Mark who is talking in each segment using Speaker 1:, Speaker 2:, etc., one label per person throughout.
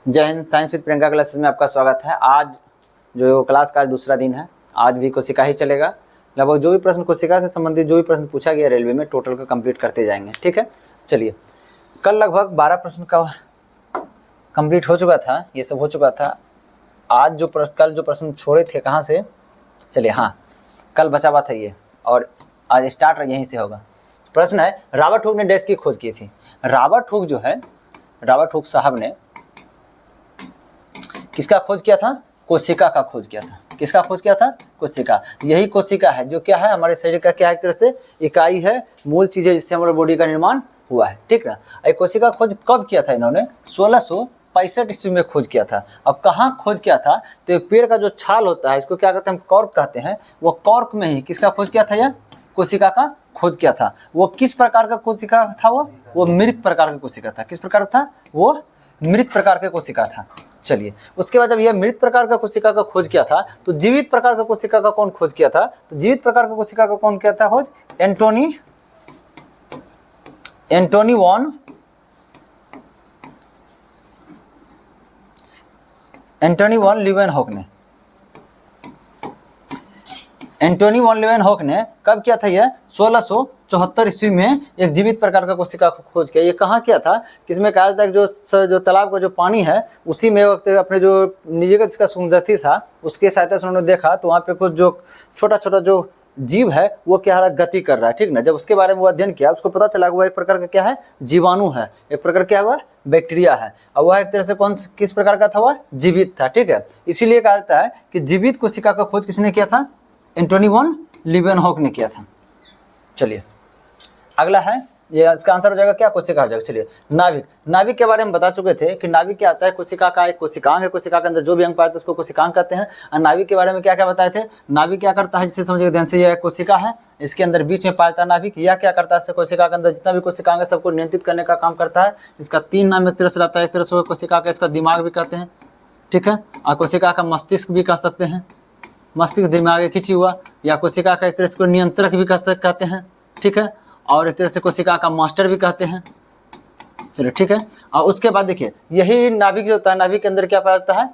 Speaker 1: जय Hind. Science with Priyanka classes में आपका स्वागत है। आज जो क्लास का दूसरा दिन है, आज भी कोशिका ही चलेगा। लगभग जो भी प्रश्न कोशिका से संबंधित जो भी प्रश्न पूछा गया रेलवे में, टोटल का कंप्लीट करते जाएंगे। ठीक है, चलिए। कल लगभग 12 प्रश्न का कंप्लीट हो चुका था, ये सब हो चुका था। आज जो कल जो प्रश्न छोड़े थे कहाँ से, चलिए, हाँ, कल बचा हुआ था ये, और आज स्टार्ट यहीं से होगा। प्रश्न है, रॉबर्ट हुक ने डैश की खोज की थी। रॉबर्ट हुक जो है, रॉबर्ट हुक साहब ने किसका खोज किया था? कोशिका का खोज किया था। किसका खोज किया था? कोशिका। यही कोशिका है जो क्या है, हमारे शरीर का क्या एक तरह से इकाई है, मूल चीज है जिससे हमारे बॉडी का निर्माण हुआ है। ठीक ना। ये कोशिका खोज कब किया था इन्होंने? 1665 ईस्वी में खोज किया था। अब कहाँ खोज किया था? तो पेड़ का जो छाल होता है, इसको क्या कहते हैं? कॉर्क कहते हैं। वो कॉर्क में ही किसका खोज किया था? यह कोशिका का खोज किया था। वो किस प्रकार का कोशिका था? वो मृत प्रकार का कोशिका था। किस प्रकार था? वो मृत प्रकार का कोशिका था। चलिए, उसके बाद जब यह मृत प्रकार का कोशिका का खोज किया था, तो जीवित प्रकार का कोशिका का कौन खोज किया था? तो जीवित प्रकार का कोशिका का कौन किया था खोज? एंटोनी वॉन लीवेनहॉक ने। एंटोनी वॉन लीवेनहॉक ने कब किया था? यह 1674 ईस्वी में एक जीवित प्रकार का कोशिका को खोज किया। ये कहाँ किया था? किसमें कहा जाता है कि जो तालाब का जो पानी है, उसी में वक्त अपने जो निजगत इसका सुंदरती था, उसके सहायता से उन्होंने देखा तो वहाँ पे कुछ जो छोटा छोटा जो जीव है वो क्या गति कर रहा है। ठीक ना। जब उसके बारे में वो अध्ययन किया, उसको पता चला कि वह एक प्रकार का क्या है? जीवाणु है। एक प्रकार क्या हुआ? बैक्टीरिया है। और वह एक तरह से किस प्रकार का था? वह जीवित था। ठीक है, इसीलिए कहा जाता है कि जीवित कोशिका का खोज किसने किया था? एंटोनी वॉन लीवेनहॉक ने किया था। चलिए, अगला है, ये इसका आंसर हो जाएगा क्या? कोशिका हो जाएगा। चलिए, नाभिक। नाभिक के बारे में बता चुके थे कि नाभिक क्या आता है? कोशिका का एक कोशिकांग है। कोशिका के अंदर जो भी अंग पाते हैं उसको कोशिकांग कहते हैं। और नाभिक के बारे में क्या क्या बताए थे? नाभिक क्या करता है, जिसे समझिए ध्यान से, यह कोशिका है, इसके अंदर बीच में पाया जाता है नाभिक। यह क्या करता है? कोशिका के अंदर जितना भी कोशिकांग है सबको नियंत्रित करने का काम करता है। इसका 3 नाम एक तरह से रहता है। एक तरह से कोशिका का इसका दिमाग भी कहते हैं। ठीक है, और कोशिका का मस्तिष्क भी कह सकते हैं। मस्तिष्क दिमाग एक ही चीज हुआ। या कोशिका का एक तरह से नियंत्रक भी कहते हैं। ठीक है, और एक तरह से कोशिका का मास्टर भी कहते हैं। चलिए, ठीक है। और उसके बाद देखिए, यही नाभिक जो होता है, नाभिक के अंदर क्या पाया जाता है?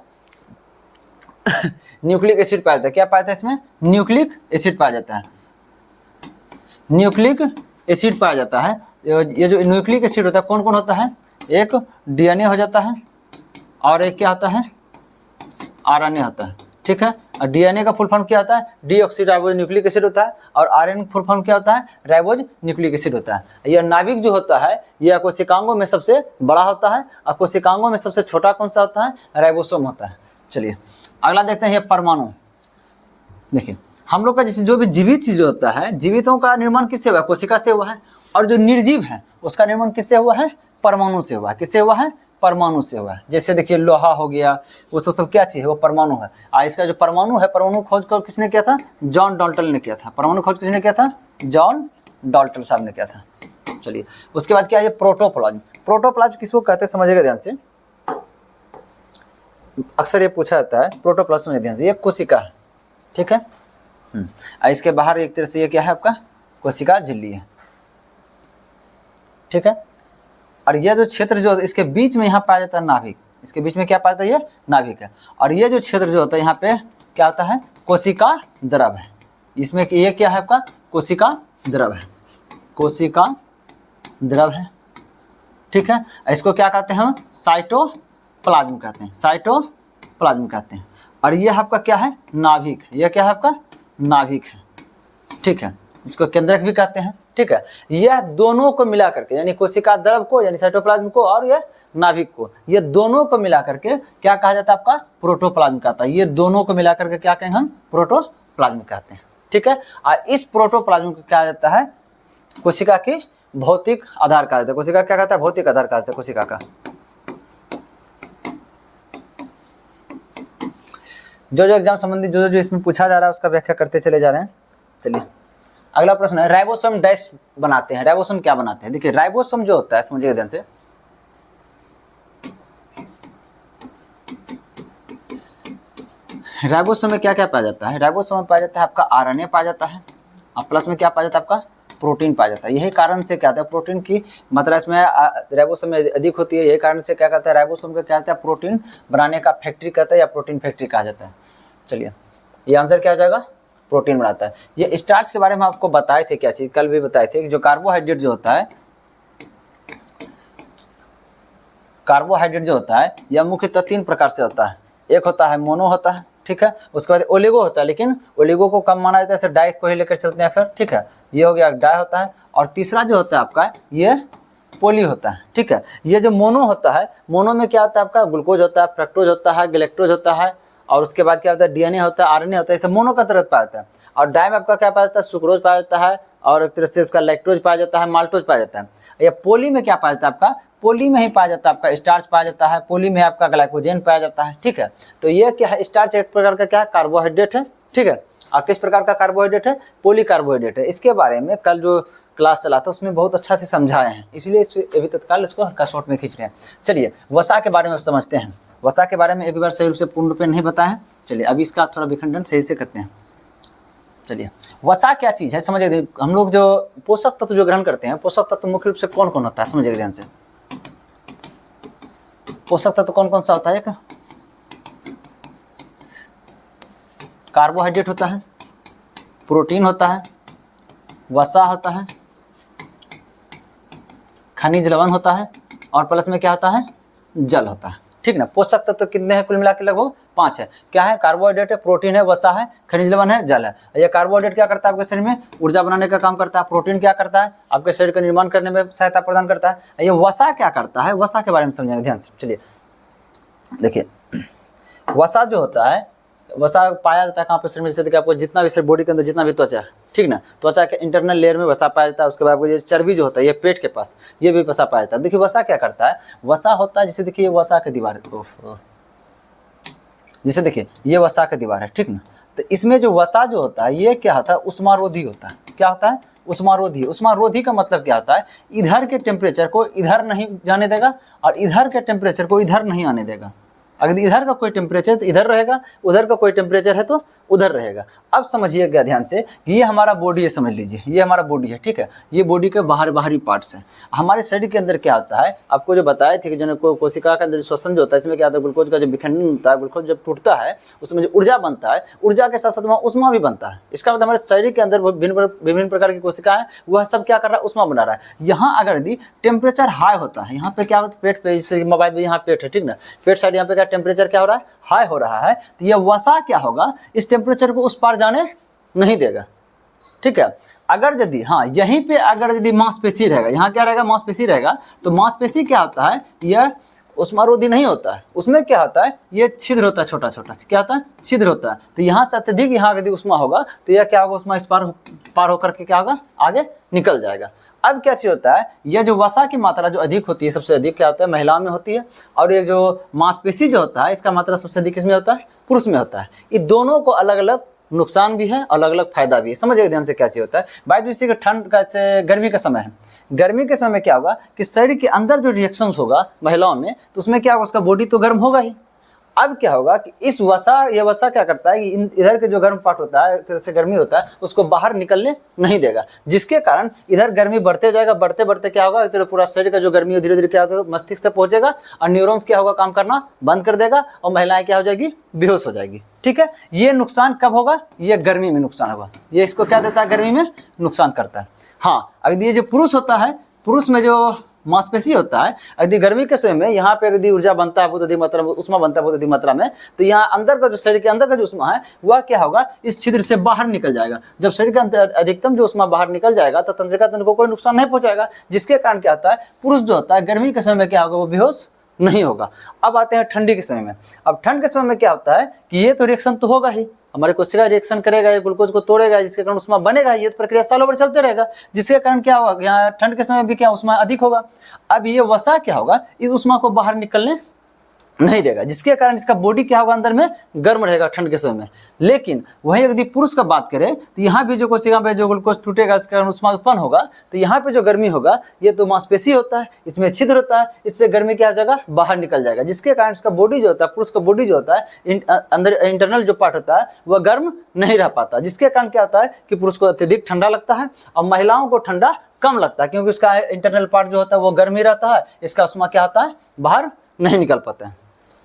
Speaker 1: न्यूक्लिक एसिड पाया जाता है। क्या पाया जाता है इसमें? न्यूक्लिक एसिड पाया जाता है। न्यूक्लिक एसिड पाया जाता है। ये जो न्यूक्लिक एसिड होता है, कौन कौन होता है? एक डीएनए हो जाता है, और एक क्या होता है? आरएनए होता है। ठीक है, और डीएनए का फुल फॉर्म क्या होता है? डीऑक्सीराइबोज न्यूक्लिक एसिड होता है। और आरएनए का फुल फॉर्म क्या होता है? राइबोज न्यूक्लिक एसिड होता है। यह नाभिक जो होता है, यह कोशिकांगों में सबसे बड़ा होता है, और कोशिकांगों में सबसे छोटा कौन सा होता है? राइबोसोम होता है। चलिए, अगला देखते हैं, यह परमाणु। देखिए, हम लोग का जैसे जो भी जीवित चीज होता है, जीवितों का निर्माण किससे हुआ है? कोशिका से हुआ है। और जो निर्जीव है उसका निर्माण किससे हुआ है? परमाणु से हुआ है। किससे हुआ है? परमाणु से हुआ है। जैसे देखिए, लोहा हो गया, वो सब क्या चीज है? वो परमाणु है। इसका जो परमाणु है, परमाणु खोज कर किसने किया था? जॉन डाल्टन ने किया था। परमाणु खोज किसने किया था? जॉन डाल्टन साहब ने किया था। चलिए, उसके बाद क्या है? प्रोटोप्लाज्म। प्रोटोप्लाज्म किसको कहते हैं समझिएगा ध्यान से, अक्सर ये पूछा जाता है। प्रोटोप्लाज्म ध्यान से, ये कोशिका है। ठीक है, इसके बाहर एक तरह से ये क्या है आपका? कोशिका झिल्ली है। ठीक है, और यह जो क्षेत्र जो इसके बीच में यहाँ पाया जाता है नाभिक। इसके बीच में क्या पाया जाता है? ये नाभिक है। और ये जो क्षेत्र जो होता है यहाँ पे क्या होता है? कोशिका द्रव है। इसमें ये क्या है आपका? कोशिका द्रव है। कोशिका द्रव है। ठीक है, इसको क्या कहते हैं? साइटोप्लाज्म कहते हैं। साइटोप्लाज्म कहते हैं। और यह आपका क्या है? नाभिक। यह क्या है आपका? नाभिक है। ठीक है, इसको केंद्रक भी कहते हैं। ठीक है, यह दोनों को मिला करके, यानी कोशिका द्रव को, यानी साइटोप्लाज्म को, और यह नाभिक को, ये दोनों को मिला करके क्या कहा जाता है आपका? प्रोटोप्लाज्म कहता है। ये दोनों को मिला करके क्या कहेंगे हम? प्रोटोप्लाज्म कहते हैं। ठीक है, और इस प्रोटोप्लाज्म को क्या जाता है? कोशिका की भौतिक आधार कहा जाता है। कोशिका क्या कहता है? भौतिक आधार कहा जाता है कोशिका का। जो एग्जाम संबंधी जो इसमें पूछा जा रहा है उसका व्याख्या करते चले जा रहे हैं। चलिए, अगला प्रश्न है, राइबोसोम डैश बनाते हैं। राइबोसोम क्या बनाते हैं? देखिए, राइबोसोम जो होता है, समझिए ध्यान से, राइबोसोम में क्या क्या पाया जाता है? राइबोसोम में पाया जाता है आपका आरएनए पाया जाता है, और प्लस में क्या पाया जाता है आपका? प्रोटीन पाया जाता है। यही कारण से क्या होता है, प्रोटीन की मात्रा इसमें राइबोसोम में अधिक होती है। यही कारण से क्या कहता है, राइबोसोम का क्या कहता है, प्रोटीन बनाने का फैक्ट्री कहता है या प्रोटीन फैक्ट्री कहा जाता है। चलिए ये आंसर क्या हो जाएगा, प्रोटीन बनाता है। ये स्टार्च के बारे में आपको बताए थे, क्या चीज़ कल भी बताए थे कि जो कार्बोहाइड्रेट जो होता है, कार्बोहाइड्रेट जो होता है यह मुख्यतः 3 प्रकार से होता है। एक होता है मोनो होता है, ठीक है, उसके बाद ओलिगो होता है, लेकिन ओलिगो को कम माना जाता है, जैसे डाई को ही लेकर चलते हैं अक्सर, ठीक है, ये हो गया डाई होता है। और तीसरा जो होता है आपका ये पोली होता है, ठीक है। ये जो मोनो होता है, मोनो में क्या होता है आपका, ग्लूकोज होता है, फ्रक्टोज होता है, गैलेक्टोज होता है, और उसके बाद क्या होता है, डीएनए होता है, आरएनए होता है, इसे मोनो का तरह पाया जाता है। और डाई में आपका क्या पाया जाता है, सुक्रोज पाया जाता है, और एक तरह से उसका लैक्टोज पाया जाता है, माल्टोज पाया जाता है। या पोली में क्या पाया जाता है आपका, पोली में ही पाया जाता है आपका स्टार्च पाया जाता है, पोली में आपका ग्लाइकोजेन पाया जाता है, ठीक है। तो ये क्या है, स्टार्च एक प्रकार का क्या है, कार्बोहाइड्रेट है, ठीक है। और किस प्रकार का कार्बोहाइड्रेट है, पोली कार्बोहाइड्रेट है। इसके बारे में कल जो क्लास चला था उसमें बहुत अच्छा से समझाए हैं, इसलिए अभी तत्काल इसको हल्का शॉर्ट में खींच रहे हैं। चलिए वसा के बारे में समझते हैं। वसा के बारे में एक बार सही रूप से पूर्ण रूप में नहीं बताया है। चलिए अभी इसका थोड़ा विखंडन सही से करते हैं। चलिए वसा क्या चीज़ है समझिए। हम लोग जो पोषक तत्व जो ग्रहण करते हैं, पोषक तत्व मुख्य रूप से कौन कौन होता है समझिए ध्यान से। पोषक तत्व कौन कौन सा होता है, एक कार्बोहाइड्रेट होता है, प्रोटीन होता है, वसा होता है, खनिज लवण होता है, और प्लस में क्या होता है, जल होता है, ठीक ना। पोषक तत्व कितने हैं कुल मिला के, लगभग 5 है। क्या है, कार्बोहाइड्रेट है, प्रोटीन है, वसा है, खनिज लवण है, जल है। ये कार्बोहाइड्रेट क्या करता है आपके शरीर में, ऊर्जा बनाने का काम करता है। प्रोटीन क्या करता है, आपके शरीर का निर्माण करने में सहायता प्रदान करता है। ये वसा क्या करता है, वसा के बारे में समझेंगे ध्यान से। चलिए देखिए वसा जो होता है, वसा पाया जाता है कहाँ पे शरीर में, जैसे देखिए आपको जितना भी शरीर बॉडी के अंदर जितना भी त्वचा है, ठीक ना, त्वचा के इंटरनल लेयर में वसा पाया जाता है। उसके बाद आपको ये चर्बी जो होता है, ये पेट के पास, ये भी वसा पाया जाता है। देखिए वसा क्या करता है, वसा होता है जैसे देखिए ये वसा की दीवार है, जैसे देखिए ये वसा की दीवार है, ठीक ना। तो इसमें जो वसा जो होता है ये क्या होता है, उष्मारोधी होता है। क्या होता है, उष्मारोधी। उष्मारोधी का मतलब क्या होता है, इधर के टेम्परेचर को इधर नहीं जाने देगा और इधर के टेम्परेचर को इधर नहीं आने देगा। अगर इधर का कोई टेम्परेचर तो इधर रहेगा, उधर का कोई टेम्परेचर है तो उधर रहेगा। अब समझिएगा ध्यान से कि ये हमारा बॉडी है, समझ लीजिए ये हमारा बॉडी है, ठीक है। ये बॉडी के बाहरी पार्ट्स हैं। हमारे शरीर के अंदर क्या होता है, आपको जो बताए थे कि जो कोशिका का अंदर श्वसन जो होता है, इसमें क्या होता है, ग्लूकोज का जो विखंडन होता है, ग्लूकोज जब टूटता है उसमें जो ऊर्जा बनता है, ऊर्जा के साथ साथ वहाँ उष्मा भी बनता है। इसका मतलब हमारे शरीर के अंदर विभिन्न प्रकार की कोशिका है, वह सब क्या कर रहा है, उष्मा बना रहा है। यहाँ अगर यदि टेम्परेचर हाई होता है, यहाँ पे क्या होता है, पेट पे, जैसे मोबाइल में यहाँ पेट है, ठीक ना, पेट साइड यहाँ पे क्या टेम्परेचर क्या हो रहा है, हाई हो रहा है, तो यह वसा क्या होगा, इस टेम्परेचर को उस पार जाने नहीं देगा, ठीक है। अगर यदि हाँ यहीं पे अगर यदि मांसपेशी रहेगा, यहाँ क्या रहेगा, मांसपेशी रहेगा, तो मांसपेशी क्या होता है, यह उष्मारोधी नहीं होता है। उसमें क्या होता है, ये छिद्र होता है, छोटा छोटा क्या होता है, छिद्र होता है। तो यहाँ से अत्यधिक यहाँ यदि उष्मा होगा तो यह क्या होगा, उष्मा इस पार होकर के क्या होगा, आगे निकल जाएगा। अब क्या चीज़ होता है, यह जो वसा की मात्रा जो अधिक होती है, सबसे अधिक क्या होता है, महिलाओं में होती है। और ये जो मांसपेशी जो होता है, इसका मात्रा सबसे अधिक किसमें होता है, पुरुष में होता है। ये दोनों को अलग अलग नुकसान भी है, अलग अलग फायदा भी है। समझिए ध्यान से क्या चीज़ होता है। बाई दूसरी का ठंड का से गर्मी का समय है, गर्मी के समय में क्या होगा कि शरीर के अंदर जो रिएक्शंस होगा महिलाओं में, तो उसमें क्या होगा, उसका बॉडी तो गर्म होगा ही। अब क्या होगा कि इस वसा, ये वसा क्या करता है कि इधर के जो गर्म पार्ट होता है, तरह से गर्मी होता है, उसको बाहर निकलने नहीं देगा, जिसके कारण इधर गर्मी बढ़ते जाएगा। बढ़ते बढ़ते क्या होगा, इधर पूरा शरीर का जो गर्मी है धीरे धीरे क्या होगा, मस्तिष्क से पहुंचेगा और न्यूरॉन्स क्या होगा, काम करना बंद कर देगा और महिलाएं क्या हो जाएगी, बेहोश हो जाएगी, ठीक है। ये नुकसान कब होगा, ये गर्मी में नुकसान होगा। ये इसको क्या देता है, गर्मी में नुकसान करता है। हाँ अगर ये जो पुरुष होता है, पुरुष में जो मांसपेशी होता है, यदि गर्मी के समय में यहाँ पे यदि ऊर्जा बनता है बहुत अधिक मात्रा में, उष्मा बनता है बहुत अधिक मात्रा में, तो यहाँ अंदर का जो शरीर के अंदर का जो उष्मा है वह क्या होगा, इस छिद्र से बाहर निकल जाएगा। जब शरीर का अधिकतम जो उष्मा बाहर निकल जाएगा तो तंत्रिका तंत्र को कोई नुकसान नहीं पहुंचाएगा, जिसके कारण क्या होता है, पुरुष जो होता है गर्मी के समय में क्या होगा, वो बेहोश नहीं होगा। अब आते हैं ठंडी के समय में। अब ठंड के समय में क्या होता है कि ये तो रिएक्शन तो होगा ही, हमारे कोशिका रिएक्शन करेगा, ये ग्लूकोज को तोड़ेगा, जिसके कारण उष्मा बनेगा। ये तो प्रक्रिया सालों भर चलते रहेगा, जिसके कारण क्या होगा, यहाँ ठंड के समय भी क्या उष्मा अधिक होगा। अब ये वसा क्या होगा, इस उष्मा को बाहर निकलने नहीं देगा, जिसके कारण इसका बॉडी क्या होगा, अंदर में गर्म रहेगा ठंड के समय में। लेकिन वहीं यदि पुरुष का बात करें तो यहाँ भी जो कोशिका पे जो ग्लूकोज टूटेगा, इसके कारण उष्मा उत्पन्न होगा, तो यहाँ पे जो गर्मी होगा ये तो मांसपेशी होता है, इसमें छिद्र होता है, इससे गर्मी क्या हो जाएगा, बाहर निकल जाएगा, जिसके कारण इसका बॉडी जो होता है, पुरुष का बॉडी जो होता है, अंदर इंटरनल जो पार्ट होता है वह गर्म नहीं रह पाता, जिसके कारण क्या होता है कि पुरुष को अत्यधिक ठंडा लगता है और महिलाओं को ठंडा कम लगता है, क्योंकि उसका इंटरनल पार्ट जो होता है वो गर्म ही रहता है, इसका उष्मा क्या होता है, बाहर नहीं निकल पाता है।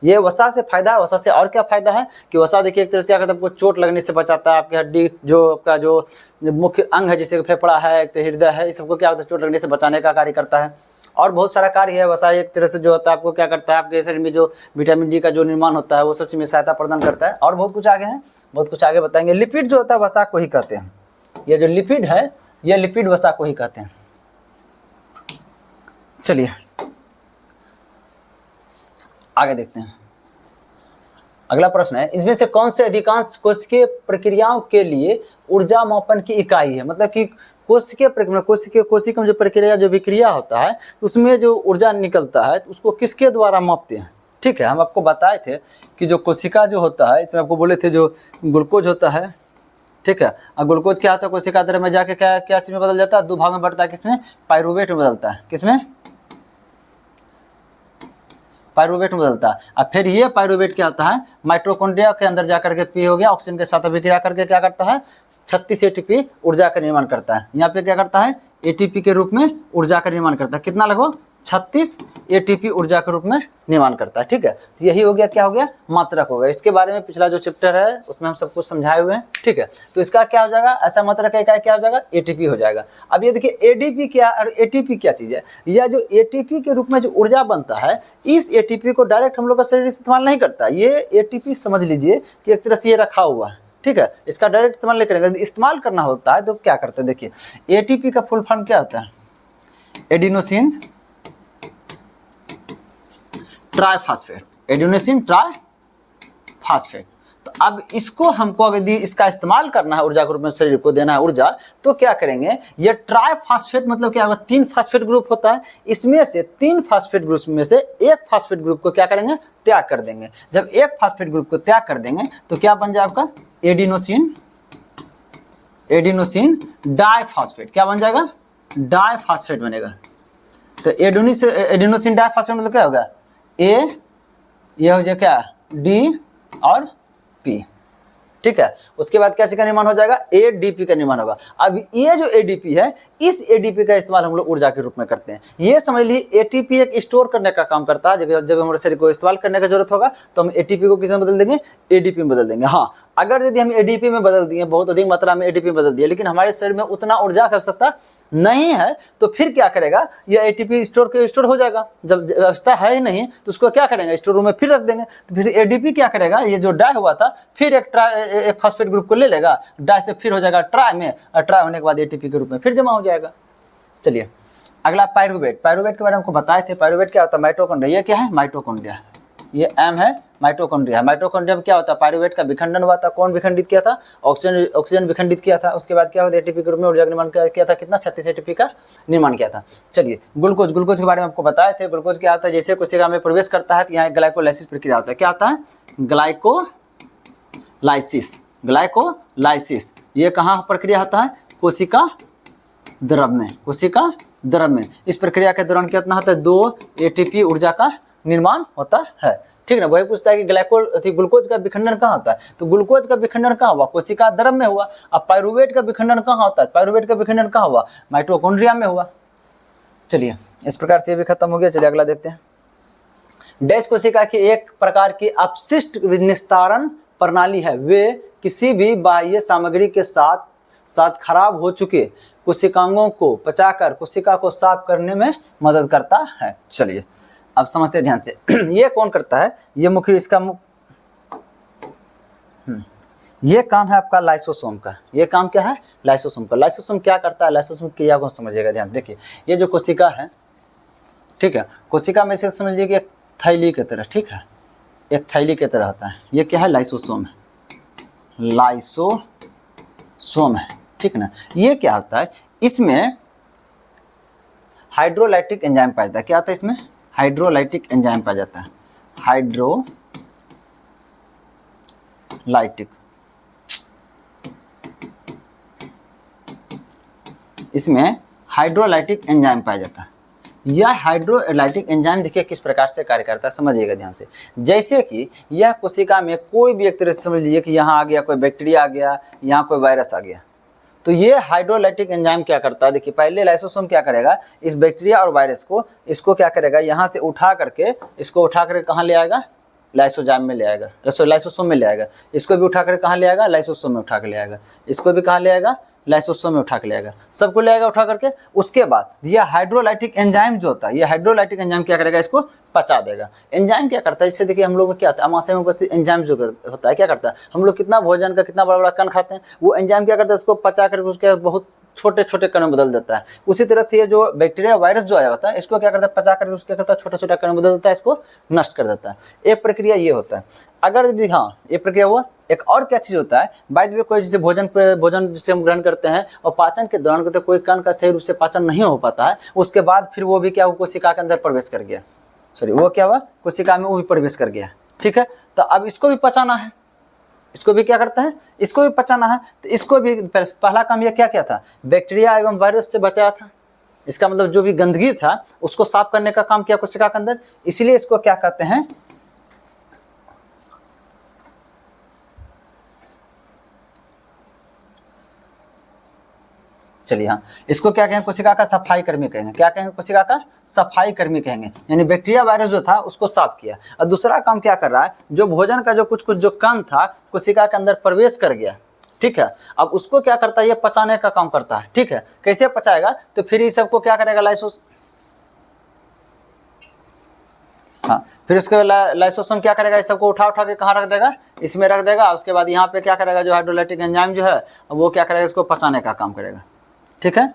Speaker 1: ये वसा से फायदा है। वसा से और क्या फायदा है कि वसा देखिए एक तरह से क्या करता है, आपको चोट लगने से बचाता है, आपकी हड्डी जो आपका जो मुख्य अंग है, जैसे फेफड़ा है, एक तो हृदय है, इस सबको क्या होता है, चोट लगने से बचाने का कार्य करता है। और बहुत सारा कार्य है। वसा एक तरह से जो होता है आपको क्या करता है, आपके शरीर में जो विटामिन डी का जो निर्माण होता है वो सब चीज़ में सहायता प्रदान करता है। और बहुत कुछ आगे है, बहुत कुछ आगे बताएंगे। लिपिड जो होता है वसा को ही कहते हैं, ये जो लिपिड है ये लिपिड वसा को ही कहते हैं। चलिए आगे देखते हैं। अगला प्रश्न है, इसमें से कौन से अधिकांश कोशिकीय प्रक्रियाओं के लिए ऊर्जा मापन की इकाई है। मतलब कि कोशिकीय प्रक्रिया, कोशिका में जो प्रक्रिया जो विक्रिया होता है उसमें जो ऊर्जा निकलता है उसको किसके द्वारा मापते हैं। ठीक है, हम आपको बताए थे कि जो कोशिका जो होता है, इसमें आपको बोले थे जो ग्लूकोज होता है, ठीक है, और ग्लूकोज क्या होता है, कोशिका अंदर में जाके क्या चीज़ में बदल जाता है, दो भाग में बढ़ता है, किसमें, पाइरूवेट में बदलता है, किसमें, पाइरूवेट में बदलता है। और फिर ये पाइरूवेट क्या होता है, माइटोकॉन्ड्रिया के अंदर जाकर के पी हो गया, ऑक्सीजन के साथ अभिक्रिया करके क्या करता है, 36 एटीपी ऊर्जा का निर्माण करता है। यहाँ पे क्या करता है, एटीपी के रूप में ऊर्जा का निर्माण करता है। कितना लगभग 36 एटीपी ऊर्जा के रूप में निर्माण करता है। ठीक है, तो यही हो गया, क्या हो गया, मात्रक हो गया। इसके बारे में पिछला जो चैप्टर है उसमें हम सब कुछ समझाए हुए हैं। ठीक है, तो इसका क्या हो जाएगा, ऐसा मात्रक का इकाई क्या हो जाएगा, एटीपी हो जाएगा। अब ये देखिए एडीपी क्या और एटीपी क्या चीज़ है। यह जो एटीपी के रूप में जो ऊर्जा बनता है, इस एटीपी को डायरेक्ट हम लोग का शरीर इस्तेमाल नहीं करता। ये एटीपी समझ लीजिए कि एक तरह से ये रखा हुआ है। ठीक है, इसका डायरेक्ट इस्तेमाल नहीं करेंगे। इस्तेमाल करना होता है तो क्या करते हैं, देखिए एटीपी का फुल फॉर्म क्या होता है, एडिनोसिन ट्राइफॉस्फेट, एडिनोसिन ट्राइफॉस्फेट। तो अब इसको हमको यदि इसका इस्तेमाल करना है, ऊर्जा के रूप में शरीर को देना है ऊर्जा, तो क्या करेंगे, ये ट्राइफॉस्फेट मतलब क्या होगा, 3 फास्फेट ग्रुप होता है, इसमें से 3 फास्फेट ग्रुप में से एक फास्फेट ग्रुप को क्या करेंगे, त्याग कर देंगे। जब एक फास्फेट ग्रुप को त्याग कर देंगे तो क्या बन जाए आपका, एडिनोसिन डाइफॉस्फेट। क्या बन जाएगा, डाइफॉस्फेट बनेगा। तो एडिनोसिन डाइफॉस्फेट मतलब क्या होगा, ए, ये हो जाए क्या, डी और पी। ठीक है, उसके बाद क्या का निर्माण हो जाएगा, एडीपी का निर्माण होगा। अब ये जो एडीपी है, इस एडीपी का इस्तेमाल हम लोग ऊर्जा के रूप में करते हैं। ये समझ लीजिए एटीपी एक स्टोर करने का काम करता है। जब हमारे शरीर को इस्तेमाल करने का जरूरत होगा तो हम एटीपी को किस में बदल देंगे, एडीपी में बदल देंगे। हाँ, अगर यदि हम एडीपी में बदल दिए, बहुत अधिक मात्रा में एडीपी में बदल दिए, लेकिन हमारे शरीर में उतना ऊर्जा की आवश्यकता नहीं है, तो फिर क्या करेगा, यह एटीपी स्टोर हो जाएगा। जब व्यवस्था है ही नहीं तो उसको क्या करेंगे, स्टोर रूम में फिर रख देंगे। तो फिर एडीपी क्या करेगा, ये जो डाई हुआ था फिर एक फास्फेट ग्रुप को ले लेगा, डाई से फिर हो जाएगा ट्राई में, और ट्राई होने के बाद एटीपी के रूप में फिर जमा हो जाएगा। चलिए अगला पाइरूवेट। पाइरूवेट के बारे में आपको बताए थे। पाइरूवेट क्या होता है, माइटोकॉन्ड्रिया। ये क्या है, माइटोकॉन्ड्रिया, ये एम है, माइटोकॉन्ड्रिया। माइटोकॉन्ड्रिया में क्या होता है, पाइरूवेट का विखंडन हुआ था। कौन विखंडित किया था, ऑक्सीजन विखंडित किया था। उसके बाद क्या होता है, एटीपी के रूप में ऊर्जा का निर्माण किया था। कितना, 36 एटीपी का निर्माण किया था। चलिए ग्लूकोज के बारे में आपको बताए थे। ग्लूकोज क्या होता है, जैसे कोशिका में प्रवेश करता है तो यहाँ ग्लाइकोलाइसिस प्रक्रिया होता है। क्या होता है, ग्लाइकोलाइसिस। ये कहाँ प्रक्रिया होता है, कोशिका द्रव में, कोशिका द्रव में। इस प्रक्रिया के दौरान कितना होता है, 2 एटीपी ऊर्जा का निर्माण होता है। ठीक ना, वही पूछता है कि ग्लूकोज का विखंडन कहाँ होता है, तो ग्लूकोज का विखंडन कहाँ हुआ, कोशिका द्रव में हुआ। अब पाइरूवेट का विखंडन कहाँ होता है, पाइरूवेट का विखंडन कहाँ हुआ, माइटोकॉन्ड्रिया में हुआ। चलिए इस प्रकार से ये भी खत्म हो गया। चलिए अगला देखते हैं। डैश कोशिका की एक प्रकार की अपशिष्ट निस्तारण प्रणाली है। वे किसी भी बाह्य सामग्री के साथ खराब हो चुके कोशिकांगों को पचाकर कोशिका को साफ करने में मदद करता है। चलिए अब समझते हैं ध्यान से। ये कौन करता है, ये मुख्य इसका ये काम है आपका लाइसोसोम का। ये काम क्या है, लाइसोसोम का। लाइसोसोम क्या करता है, लाइसोसोम क्रिया को समझिएगा ध्यान। देखिए ये जो कोशिका है, ठीक है, कोशिका में से समझिए कि एक थैली की तरह, ठीक है, एक थैली की तरह होता है। ये क्या है, लाइसोसोम है, लाइसोसोम है, ठीक ना। ये क्या होता है, इसमें हाइड्रोलाइटिक एंजाइम पाया जाता है। क्या होता है इसमें, हाइड्रोलाइटिक एंजाइम पाया जाता है। हाइड्रोलाइटिक, इसमें हाइड्रोलाइटिक एंजाइम पाया जाता है। यह हाइड्रोलाइटिक एंजाइम देखिए किस प्रकार से कार्य करता है, समझिएगा ध्यान से। जैसे कि यह कोशिका में कोई भी एक तरह से समझ लीजिए कि यहाँ आ गया कोई बैक्टीरिया आ गया, यहाँ कोई वायरस आ गया, तो ये हाइड्रोलाइटिक एंजाइम क्या करता है, देखिए पहले लाइसोसोम क्या करेगा, इस बैक्टीरिया और वायरस को इसको क्या करेगा, यहाँ से उठा करके इसको उठा करके कहाँ ले आएगा, लाइसोजाइम में ले आएगा, लाइसोसोम में ले आएगा। इसको भी उठा कर कहाँ ले आएगा, लाइसोसोम में उठा कर ले आएगा। इसको भी कहाँ ले आएगा, लाइसोसोम में उठा कर ले आएगा। सबको ले आएगा उठा करके। उसके बाद ये हाइड्रोलाइटिक एंजाइम जो होता है, ये हाइड्रोलाइटिक एंजाइम क्या करेगा, इसको पचा देगा। एंजाइम क्या करता है, इससे देखिए हम लोग में क्या होता है, अमाशय में उपस्थित एंजाइम जो होता है क्या करता है, हम लोग कितना भोजन का कितना बड़ा बड़ा कण खाते हैं, वो एंजाइम क्या करता है, उसको पचा करके उसके बहुत छोटे छोटे कण में बदल देता है। उसी तरह से ये जो बैक्टीरिया वायरस जो आया होता है, इसको क्या करता है, पचा करके उसके करता है छोटा छोटा कण में बदल देता है, इसको नष्ट कर देता है। एक प्रक्रिया ये होता है। अगर यदि हाँ ये प्रक्रिया हुआ, एक और क्या चीज़ होता है, बाय द वे कोई जैसे भोजन जिसे हम ग्रहण करते हैं और पाचन के दौरान करते कोई कण का सही रूप से पाचन नहीं हो पाता है, उसके बाद फिर वो भी क्या हुआ, कोशिका के अंदर प्रवेश कर गया, वो क्या हुआ, कोशिका में वो भी प्रवेश कर गया। ठीक है, तो अब इसको भी पचाना है, इसको भी क्या करता है, इसको भी पचाना है। तो इसको भी पहला काम यह क्या था, बैक्टीरिया एवं वायरस से बचाया था। इसका मतलब जो भी गंदगी था उसको साफ करने का काम किया कोशिका के अंदर, इसलिए इसको क्या कहते हैं, चलिए हाँ, इसको क्या कहेंगे, कोशिका का सफाई कर्मी कहेंगे। क्या कहेंगे, कोशिका का सफाई कर्मी कहेंगे। यानी बैक्टीरिया वायरस जो था उसको साफ किया। और दूसरा काम क्या कर रहा है, जो भोजन का जो कुछ जो कण था कोशिका के अंदर प्रवेश कर गया। ठीक है, अब उसको क्या करता है, ये पचाने का काम करता है। ठीक है, कैसे पचाएगा, तो फिर इस सबको क्या करेगा, फिर उसके लाइसोसोम क्या करेगा, इस सबको उठा के कहाँ रख देगा, इसमें रख देगा। उसके बाद यहाँ पे क्या करेगा, जो हाइड्रोलाइटिक एंजाइम जो है वो क्या करेगा, इसको पचाने का काम करेगा। ठीक है,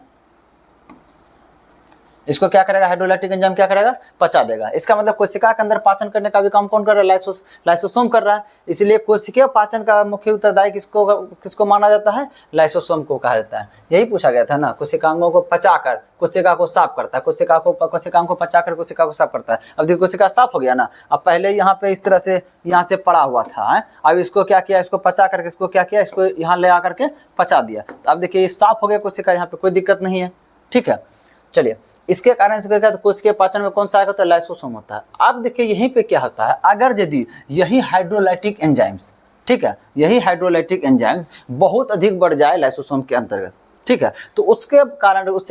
Speaker 1: इसको क्या करेगा, हाइड्रोलाइटिक एंजाइम क्या करेगा, पचा देगा। इसका मतलब कोशिका के अंदर पाचन करने का भी काम कौन कर रहा है, लाइसोसोम कर रहा है। इसलिए कोशिकीय पाचन का मुख्य उत्तरदायी किसको माना जाता है, लाइसोसोम को कहा जाता है। यही पूछा गया था ना, कोशिकांगों को पचाकर कोशिका को साफ करता है, कोशिकाओं को पचाकर कोशिका को साफ करता है। अब देखिए कोशिका साफ हो गया ना, अब पहले यहाँ पे इस तरह से यहाँ से पड़ा हुआ था, अब इसको क्या किया, इसको पचा करके इसको क्या किया, इसको यहाँ ले आकर के पचा दिया। तो अब देखिए ये साफ हो गया कोशिका, यहाँ पे कोई दिक्कत नहीं है। ठीक है, चलिए इसके कारण से क्या होता है, कोशिकीय पाचन में कौन सा होता है, लाइसोसोम होता है। अब देखिए यहीं पे क्या होता है, अगर यदि यही हाइड्रोलाइटिक एंजाइम्स, ठीक है, यही हाइड्रोलाइटिक एंजाइम्स बहुत अधिक बढ़ जाए लाइसोसोम के अंतर्गत, ठीक है, तो उससे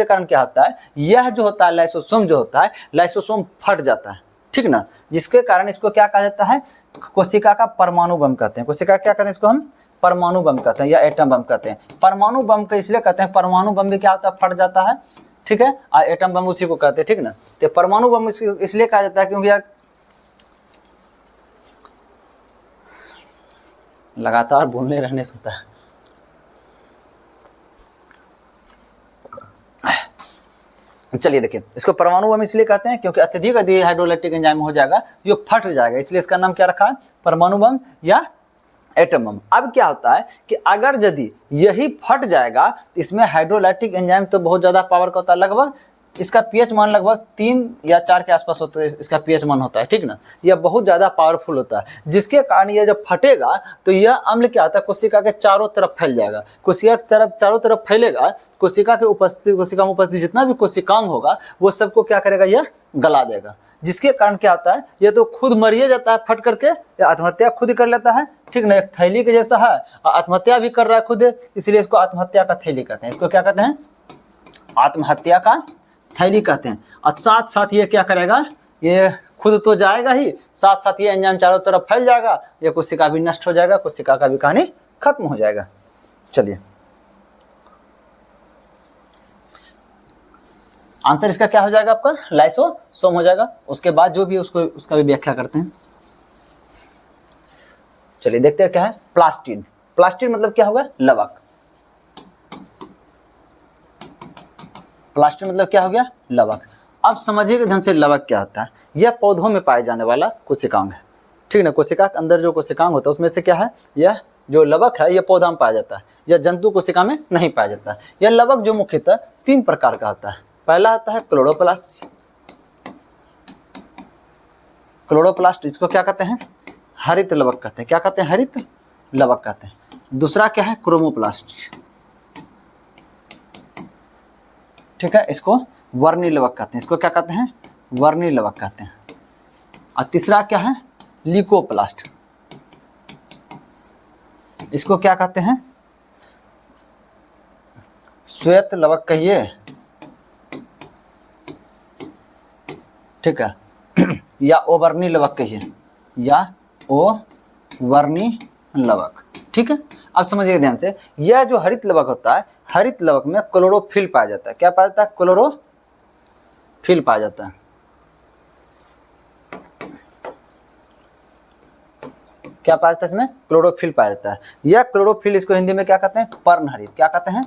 Speaker 1: कारण क्या होता है, यह जो होता है लाइसोसोम जो होता है, लाइसोसोम फट जाता है। ठीक ना, जिसके कारण इसको क्या कहा जाता है, कोशिका का परमाणु बम कहते हैं। कोशिका क्या कहते हैं, इसको हम परमाणु बम कहते हैं या एटम बम कहते हैं। परमाणु बम को इसलिए कहते हैं, परमाणु बम भी क्या होता है, फट जाता है। ठीक है, और एटम बम उसी को कहते हैं। ठीक ना, तो परमाणु बम इसलिए कहा जाता है क्योंकि लगातार भूलने रहने से होता है। चलिए देखिए, इसको परमाणु बम इसलिए कहते हैं क्योंकि अत्यधिक यदि हाइड्रोलाइटिक एंजाइम हो जाएगा तो ये फट जाएगा, इसलिए इसका नाम क्या रखा है, परमाणु बम या एटम बम। अब क्या होता है कि अगर यदि यही फट जाएगा तो इसमें हाइड्रोलाइटिक एंजाइम तो बहुत ज़्यादा पावर का होता है, लगभग इसका पीएच मान लगभग 3 या 4 के आसपास होता है, इसका पीएच मान होता है। ठीक ना, यह बहुत ज़्यादा पावरफुल होता है, जिसके कारण यह जब फटेगा तो यह अम्ल क्या होता है, कोशिका के चारों तरफ फैल जाएगा। कोशिका की तरफ चारों तरफ फैलेगा, कोशिका में उपस्थित जितना भी कोशिकांग होगा वो सबको क्या करेगा, यह गला देगा। जिसके कारण क्या होता है, ये तो खुद मरिए जाता है फट करके, या आत्महत्या खुद कर लेता है। ठीक ना, एक थैली के जैसा है और आत्महत्या भी कर रहा है खुद, इसलिए इसको आत्महत्या का थैली कहते हैं। इसको क्या कहते हैं, आत्महत्या का थैली कहते हैं। और साथ साथ ये क्या करेगा, ये खुद तो जाएगा ही, साथ साथ ये एंजाइम चारों तरफ फैल जाएगा, ये कोशिका भी नष्ट हो जाएगा, कोशिका का भी कहानी खत्म हो जाएगा। चलिए आंसर इसका क्या हो जाएगा, आपका लाइसोसोम हो जाएगा। उसके बाद जो भी उसको उसका भी व्याख्या करते हैं। चलिए देखते हैं क्या है, प्लास्टिड। प्लास्टिड मतलब क्या होगा, लवक। प्लास्टिड मतलब क्या हो गया, लवक। अब समझिए ढंग से लवक क्या होता है। यह पौधों में पाए जाने वाला कोशिकांग है। ठीक ना, कोशिका के अंदर जो कोशिकांग होता है उसमें से क्या है, यह जो लवक है यह पौधा में पाया जाता है, यह जंतु कोशिका में नहीं पाया जाता। यह लवक जो मुख्यतः 3 प्रकार का होता है। पहला आता है क्लोरोप्लास्ट, क्लोरोप्लास्ट, इसको क्या कहते हैं? हरित लवक कहते हैं। क्या कहते हैं? हरित लवक कहते हैं। दूसरा क्या है? क्रोमोप्लास्ट, ठीक है, इसको वर्णी लवक कहते हैं। इसको क्या कहते हैं? वर्णी लवक कहते हैं। और तीसरा क्या है? ल्यूकोप्लास्ट, इसको क्या कहते हैं? श्वेत लवक कहिए, ठीक है, या ओवर्णी लवक कहिए, या ओवर्णी लवक, ठीक है। अब समझिए ध्यान से, यह जो हरित लवक होता है, हरित लवक में क्लोरोफिल पाया जाता है। क्या पाया जाता है? क्लोरोफिल पाया जाता है। क्या पाया जाता है इसमें? क्लोरोफिल पाया जाता है। यह क्लोरोफिल, इसको हिंदी में क्या कहते हैं? पर्णहरित। क्या कहते हैं?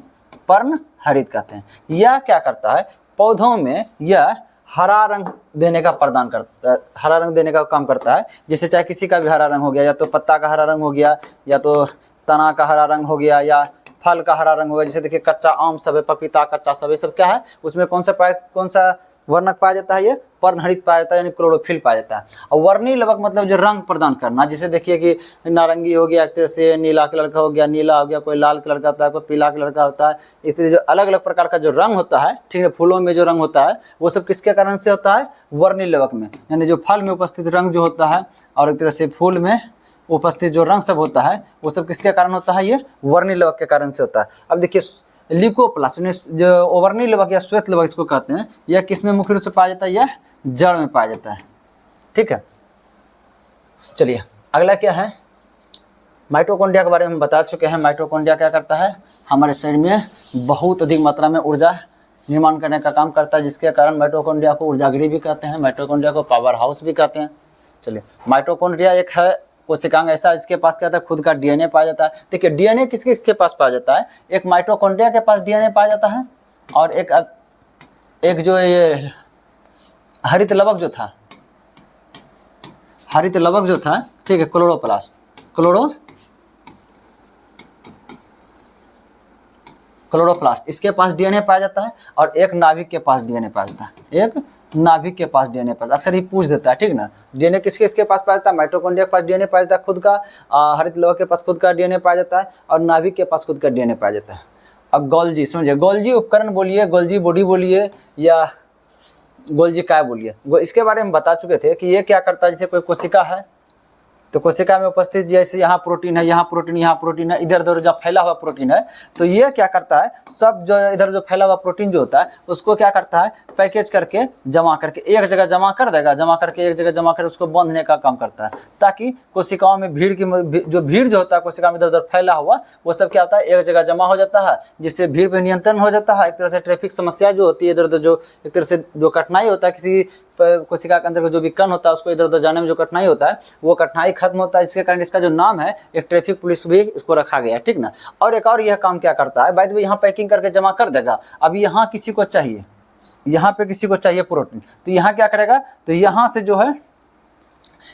Speaker 1: पर्णहरित कहते हैं। यह क्या करता है? पौधों में यह हरा रंग देने का प्रदान करता है, हरा रंग देने का काम करता है। जैसे चाहे किसी का भी हरा रंग हो गया, या तो पत्ता का हरा रंग हो गया, या तो तना का हरा रंग हो गया, या फल का हरा रंग हो गया। जैसे देखिए कच्चा आम सब है, पपीता कच्चा सब, ये सब क्या है? उसमें कौन सा वर्णक पाया जाता है? ये पर्णहरित पाया जाता है, यानी क्लोरोफिल पाया जाता है। और वर्णी लवक मतलब जो रंग प्रदान करना, जैसे देखिए कि नारंगी हो गया, एक तरह से नीला कलर का हो गया, नीला हो गया, कोई लाल कलर का होता है, कोई पीला कलर का होता है। इसलिए जो अलग अलग प्रकार का जो रंग होता है, ठीक है, फूलों में जो रंग होता है, वो सब किसके कारण से होता है? वर्णी लवक में, यानी जो फल में उपस्थित रंग जो होता है, और एक तरह से फूल में उपस्थित जो रंग सब होता है, वो सब किसके कारण होता है? ये वर्णी लवक के कारण से होता है। अब देखिए ल्यूकोप्लास्ट, जो ओवर्णी लवक या श्वेत लवक इसको कहते हैं, यह किस में मुख्य रूप से पाया जाता है? यह जड़ में पाया जाता है, ठीक है। चलिए अगला क्या है? माइटोकॉन्ड्रिया के बारे में हम बता चुके हैं। माइटोकॉन्ड्रिया क्या करता है? हमारे शरीर में बहुत अधिक मात्रा में ऊर्जा निर्माण करने का काम करता है, जिसके कारण माइटोकॉन्ड्रिया को ऊर्जागृह भी कहते हैं, माइटोकॉन्ड्रिया को पावर हाउस भी कहते हैं। चलिए, माइटोकॉन्ड्रिया एक है कोशिकांग ऐसा, इसके पास क्या होता है? खुद का डीएनए पाया जाता है। देखिए डीएनए किसके पास पाया जाता है? एक माइटोकॉन्ड्रिया के पास डीएनए पाया जाता है, और एक जो ये हरित लवक जो था, हरित लवक जो था, ठीक है, क्लोरोप्लास्ट, इसके पास डीएनए पाया जाता है, और एक नाभिक के पास डीएनए पाया जाता है। एक नाभिक के पास डीएनए पाया, अक्सर ही पूछ देता है, ठीक ना। डीएनए किसके पास पाया जाता है? माइटोकॉन्ड्रिया के पास डीएनए पाया जाता है खुद का, हरित लवक के पास खुद का डीएनए पाया जाता है, और नाभिक के पास खुद का डीएनए पाया जाता है। अब गोल्जी, समझिए, गोल्जी उपकरण बोलिए, गोल्जी बॉडी बोलिए, या गोल्जी काय बोलिए, इसके बारे में बता चुके थे कि ये क्या करता है। जैसे कोई कोशिका है, तो कोशिका में उपस्थित जैसे यहाँ प्रोटीन है, यहाँ प्रोटीन, यहाँ प्रोटीन है, इधर उधर जब फैला हुआ प्रोटीन है, तो ये क्या करता है? सब जो इधर जो फैला हुआ प्रोटीन जो होता है, उसको क्या करता है? पैकेज करके जमा करके एक जगह जमा कर देगा, जमा करके एक जगह जमा कर उसको बांधने का काम करता है, ताकि कोशिकाओं में भीड़ जो होता है कोशिका में इधर उधर फैला हुआ, वो सब क्या होता है? एक जगह जमा हो जाता है, जिससे भीड़ पर नियंत्रण हो जाता है। एक तरह से ट्रैफिक समस्या जो होती है इधर उधर, जो एक तरह से जो कठिनाई होता है किसी कोशिका के अंदर जो भी कण होता है, उसको इधर उधर जाने में जो कठिनाई होता है, वो कठिनाई खत्म होता है। इसके कारण इसका जो नाम है, एक ट्रैफिक पुलिस भी इसको रखा गया है, ठीक ना। और एक और यह काम क्या करता है? बाय द वे, यहाँ पैकिंग करके जमा कर देगा। अब यहाँ किसी को चाहिए, यहाँ पे किसी को चाहिए प्रोटीन, तो यहाँ क्या करेगा? तो यहाँ से जो है,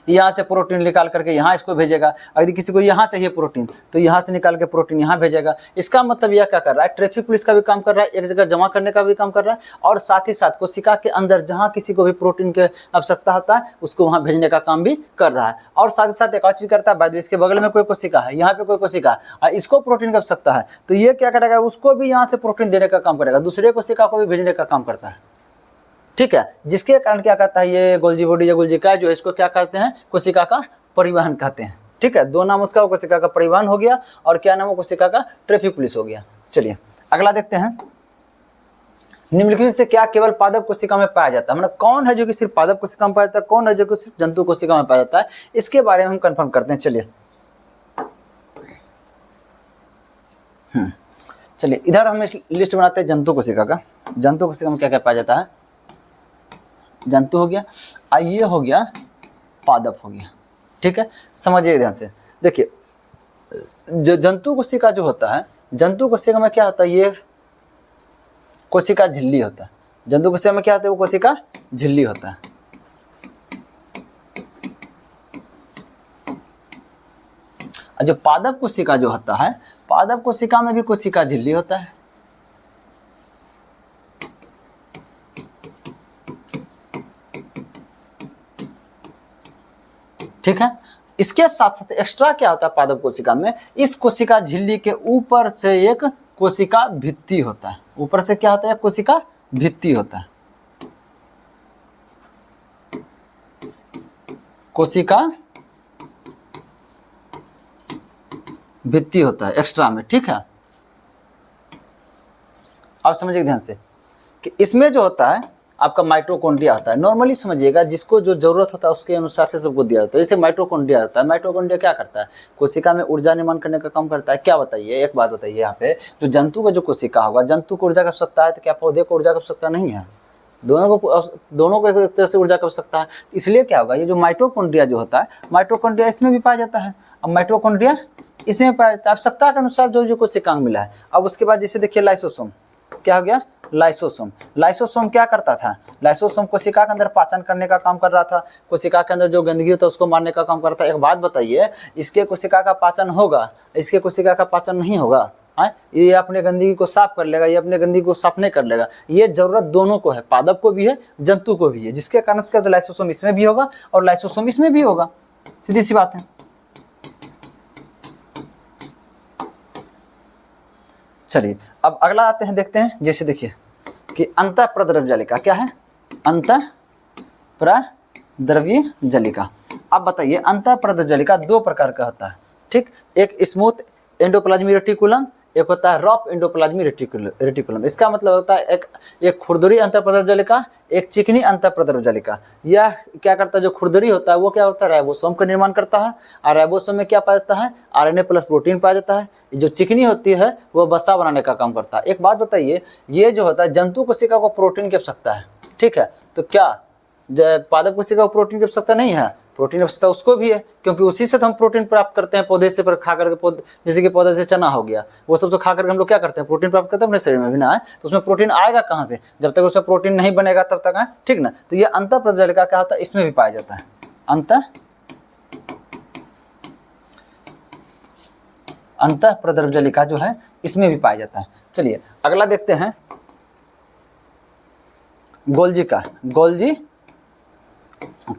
Speaker 1: यहाँ से प्रोटीन निकाल करके यहाँ इसको भेजेगा। अगर किसी को यहाँ चाहिए प्रोटीन, तो यहाँ से निकाल के प्रोटीन यहाँ भेजेगा। इसका मतलब यह क्या कर रहा है? ट्रैफिक पुलिस का भी काम कर रहा है, एक जगह जमा करने का भी काम कर रहा है, और साथ ही साथ कोशिका के अंदर जहाँ किसी को भी प्रोटीन की आवश्यकता होता है, उसको वहाँ भेजने का काम भी कर रहा है। और साथ ही साथ एक और चीज़ करता है, बाद में इसके बगल में कोई कोशिका है, यहाँ पे कोई कोशिका है, इसको प्रोटीन की आवश्यकता है, तो ये क्या करेगा? उसको भी यहाँ से प्रोटीन देने का काम करेगा, दूसरे कोशिका को भी भेजने का काम करता है, ठीक है। जिसके कारण क्या कहता है? ये गोल्जी बॉडी या गोल्जी काय जो है, इसको क्या कहते हैं? कोशिका का परिवहन कहते हैं, ठीक है। दो नाम उसका, कोशिका का परिवहन हो गया, और क्या नाम है? कोशिका का ट्रैफिक पुलिस हो गया। चलिए अगला देखते हैं, निम्नलिखित से क्या केवल पादप कोशिका में पाया जाता है? मतलब कौन है जो कि सिर्फ पादप कोशिका में पाया जाता है, कौन है जो कि सिर्फ जंतु कोशिका में पाया जाता है? इसके बारे में हम कंफर्म करते हैं। चलिए इधर हम लिस्ट बनाते हैं जंतु कोशिका का। जंतु कोशिका में क्या क्या पाया जाता है? जंतु हो गया, ये हो गया पादप हो गया, ठीक है। समझिए ध्यान से, देखिए जो जंतु कोशिका जो होता है, जंतु कोशिका में क्या होता है? ये कोशिका झिल्ली होता है। जंतु कोशिका में क्या होता है? वो कोशिका झिल्ली होता है। और जो पादप कोशिका जो होता है, पादप कोशिका में भी कोशिका झिल्ली होता है। ठीक है। इसके साथ साथ एक्स्ट्रा क्या होता है पादप कोशिका में, इस कोशिका झिल्ली के ऊपर से एक कोशिका भित्ति होता है। ऊपर से क्या होता है, कोशिका भित्ति होता है, कोशिका भित्ति होता है एक्स्ट्रा में, ठीक है। आप समझिए ध्यान से कि इसमें जो होता है आपका माइटोकॉन्ड्रिया होता है। नॉर्मली समझिएगा, जिसको जो जरूरत होता है उसके अनुसार से सबको दिया जाता है। जैसे माइटोकॉन्ड्रिया होता है, माइटोकॉन्ड्रिया क्या करता है, कोशिका में ऊर्जा निर्माण करने का काम करता है। क्या बताइए, एक बात बताइए, यहाँ पे जो जंतु का जो कोशिका होगा, जंतु को ऊर्जा की आवश्यकता है, तो क्या पौधे को ऊर्जा की आवश्यकता नहीं है? दोनों को एक तरह से ऊर्जा की आवश्यकता है। इसलिए क्या होगा, ये जो माइटोकॉन्ड्रिया जो होता है, माइटोकॉन्ड्रिया इसमें भी पाया जाता है। अब माइटोकॉन्ड्रिया इसमें पाया जाता है आवश्यकता के अनुसार जो जो कोशिकांग मिला है। अब उसके बाद जैसे देखिए लाइसोसोम, क्या हो गया, लाइसोसोम। लाइसोसोम क्या करता था, लाइसोसोम कोशिका के अंदर पाचन करने का काम कर रहा था, कोशिका के अंदर जो गंदगी होता है उसको मारने का काम कर रहा था। एक बात बताइए, इसके कोशिका का पाचन होगा, इसके कोशिका का पाचन नहीं होगा? हाँ, ये अपने गंदगी को साफ कर लेगा, ये अपने गंदगी को साफ नहीं कर लेगा। ये जरूरत दोनों को है, पादप को भी है, जंतु को भी है, जिसके कारण से लाइसोसोम इसमें भी होगा और लाइसोसोम इसमें भी होगा। सीधी सी बात है। चलिए अब अगला आते हैं, देखते हैं। जैसे देखिए कि अंतःप्रद्रव्यजालिका क्या है, अंतःप्रद्रव्य जलिका। अब बताइए अंतःप्रद्रव्यजालिका दो प्रकार का होता है, ठीक। एक स्मूथ एंडोप्लाज्मी रेटिकुलम, एक होता है रफ एंडोप्लाज्मी रेटिकुलम। इसका मतलब होता है एक खुरदुरी अंतःप्रद्रव्यजालिका, एक चिकनी अंतःप्रद्रव्यजालिका। यह क्या करता है, जो खुरदुरी होता है वो क्या होता है, राइबोसोम का निर्माण करता है, और राइबोसोम में क्या पाया जाता है, आरएनए प्लस प्रोटीन पाया जाता है। जो चिकनी होती है वो वसा बनाने का काम करता है। एक बात बताइए, ये जो होता है जंतु कोशिका को प्रोटीन की आवश्यकता है, ठीक है, तो क्या पादप कोशिका को प्रोटीन की आवश्यकता नहीं है? प्रोटीन आवश्यकता उसको भी है, क्योंकि उसी से तो हम प्रोटीन प्राप्त करते हैं, पौधे से पर खा करके। पौधे जैसे कि पौधे से चना हो गया, वो सब तो खा करके हम लोग क्या करते हैं, प्रोटीन प्राप्त करते हैं अपने शरीर में भी ना है। तो उसमें प्रोटीन आएगा कहाँ से, जब तक उसमें प्रोटीन नहीं बनेगा तब तक है, ठीक ना। तो ये अंतःप्रद्रव्यजालिका क्या होता है, इसमें भी पाया जाता है, अंतःप्रद्रव्यजालिका जो है इसमें भी पाया जाता है। चलिए अगला देखते हैं, गोल्जी काय। गोल्जी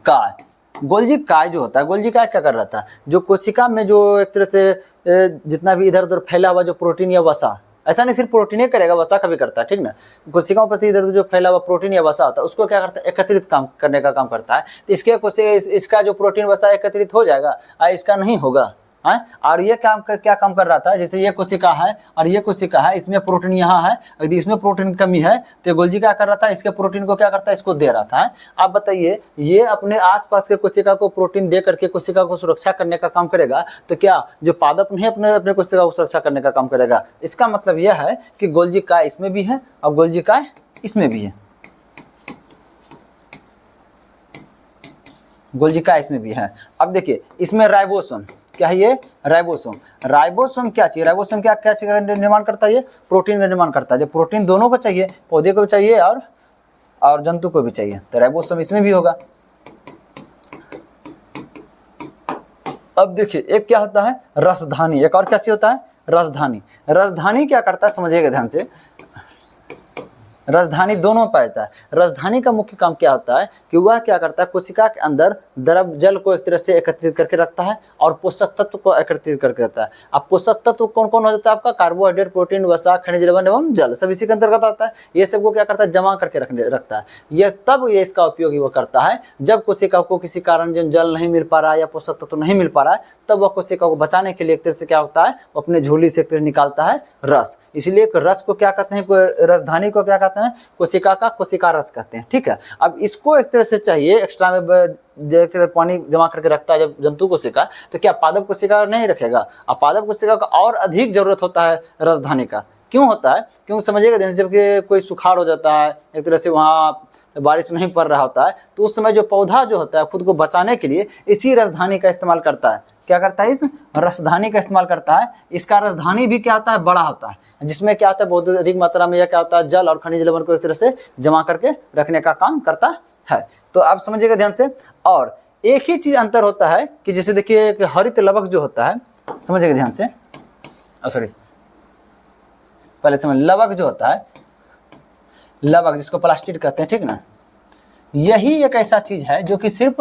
Speaker 1: काय, गोल्जी काय जो होता है, गोल्जी काय क्या कर रहा था, जो कोशिका में जो एक तरह से जितना भी इधर उधर फैला हुआ जो प्रोटीन या वसा, ऐसा नहीं सिर्फ प्रोटीन ही करेगा, वसा का भी करता है, ठीक ना। कोशिकाओं प्रति इधर उधर जो फैला हुआ प्रोटीन या वसा होता है उसको क्या करता है, एकत्रित काम करने का काम करता है। तो इसका जो प्रोटीन वसा एकत्रित हो जाएगा, इसका नहीं होगा। है, और ये क्या काम कर रहा था, जैसे ये कोशिका है और ये कोशिका है, इसमें प्रोटीन यहाँ है, यदि इसमें प्रोटीन कमी है तो गोल्जी क्या कर रहा था, इसके प्रोटीन को क्या करता है, इसको दे रहा था। आप बताइए, ये अपने आसपास के कोशिका को प्रोटीन दे करके कोशिका को सुरक्षा करने का काम करेगा, तो क्या जो पादप नहीं अपने कोशिका को सुरक्षा करने का काम करेगा? इसका मतलब यह है कि गोल्जी काय इसमें भी है और गोल्जी काय इसमें भी है, गोल्जी काय इसमें भी है। अब देखिए इसमें राइबोसोम क्या है, ये राइबोसोम। राइबोसोम क्या चाहिए, राइबोसोम क्या चीज़ का निर्माण करता है, ये प्रोटीन का निर्माण करता है। जो प्रोटीन दोनों को चाहिए, पौधे को भी चाहिए और जंतु को भी चाहिए, तो राइबोसोम इसमें भी होगा। अब देखिए एक क्या होता है, रसधानी। एक और क्या चीज होता है, रसधानी। रसधानी क्या करता है, समझिएगा ध्यान से, रसधानी दोनों पाया जाता है। रसधानी का मुख्य काम क्या होता है कि वह क्या करता है, कोशिका के अंदर द्रव जल को एक तरह से एकत्रित करके रखता है और पोषक तत्व को एकत्रित करके रखता है। अब पोषक तत्व कौन कौन हो जाता है आपका, कार्बोहाइड्रेट, प्रोटीन, वसा, खनिज लवण एवं जल, सब इसी के अंतर्गत आता है। ये सबको क्या करता है, जमा करके रखता है। ये तब ये इसका उपयोग वो करता है जब कोशिका को किसी कारण जल नहीं मिल पा रहा है या पोषक तत्व नहीं मिल पा रहा है, तब वह कोशिका को बचाने के लिए एक तरह से क्या होता है, अपने झोली से एक तरह निकालता है रस। इसलिए रस को क्या कहते हैं, रसधानी को क्या कहते हैं, कोशिका का कोशिका रस कहते हैं, ठीक है। अब इसको एक तरह से चाहिए एक्स्ट्रा में पानी जमा करके रखता है जब जंतु कोशिका, तो क्या पादप कोशिका नहीं रखेगा? अब पादप कोशिका का और अधिक जरूरत होता है रसधानी का। क्यों होता है, क्योंकि समझिएगा, जब कोई सुखाड़ हो जाता है, एक तरह से वहाँ बारिश नहीं पड़ रहा होता है, तो उस समय जो पौधा जो होता है खुद को बचाने के लिए इसी रसधानी का इस्तेमाल करता है। क्या करता है, इस रसधानी का इस्तेमाल करता है। इसका रसधानी भी क्या होता है, बड़ा होता है, जिसमें क्या होता है, बहुत अधिक मात्रा में यह क्या होता है, जल और खनिज लवण को एक तरह से जमा करके रखने का काम करता है। तो आप समझिएगा ध्यान से। और एक ही चीज अंतर होता है कि जैसे देखिए हरित लवक जो होता है, समझिएगा ध्यान से, पहले समझ, लवक जो होता है, लवक जिसको प्लास्टिड कहते हैं, ठीक ना, यही एक ऐसा चीज है जो कि सिर्फ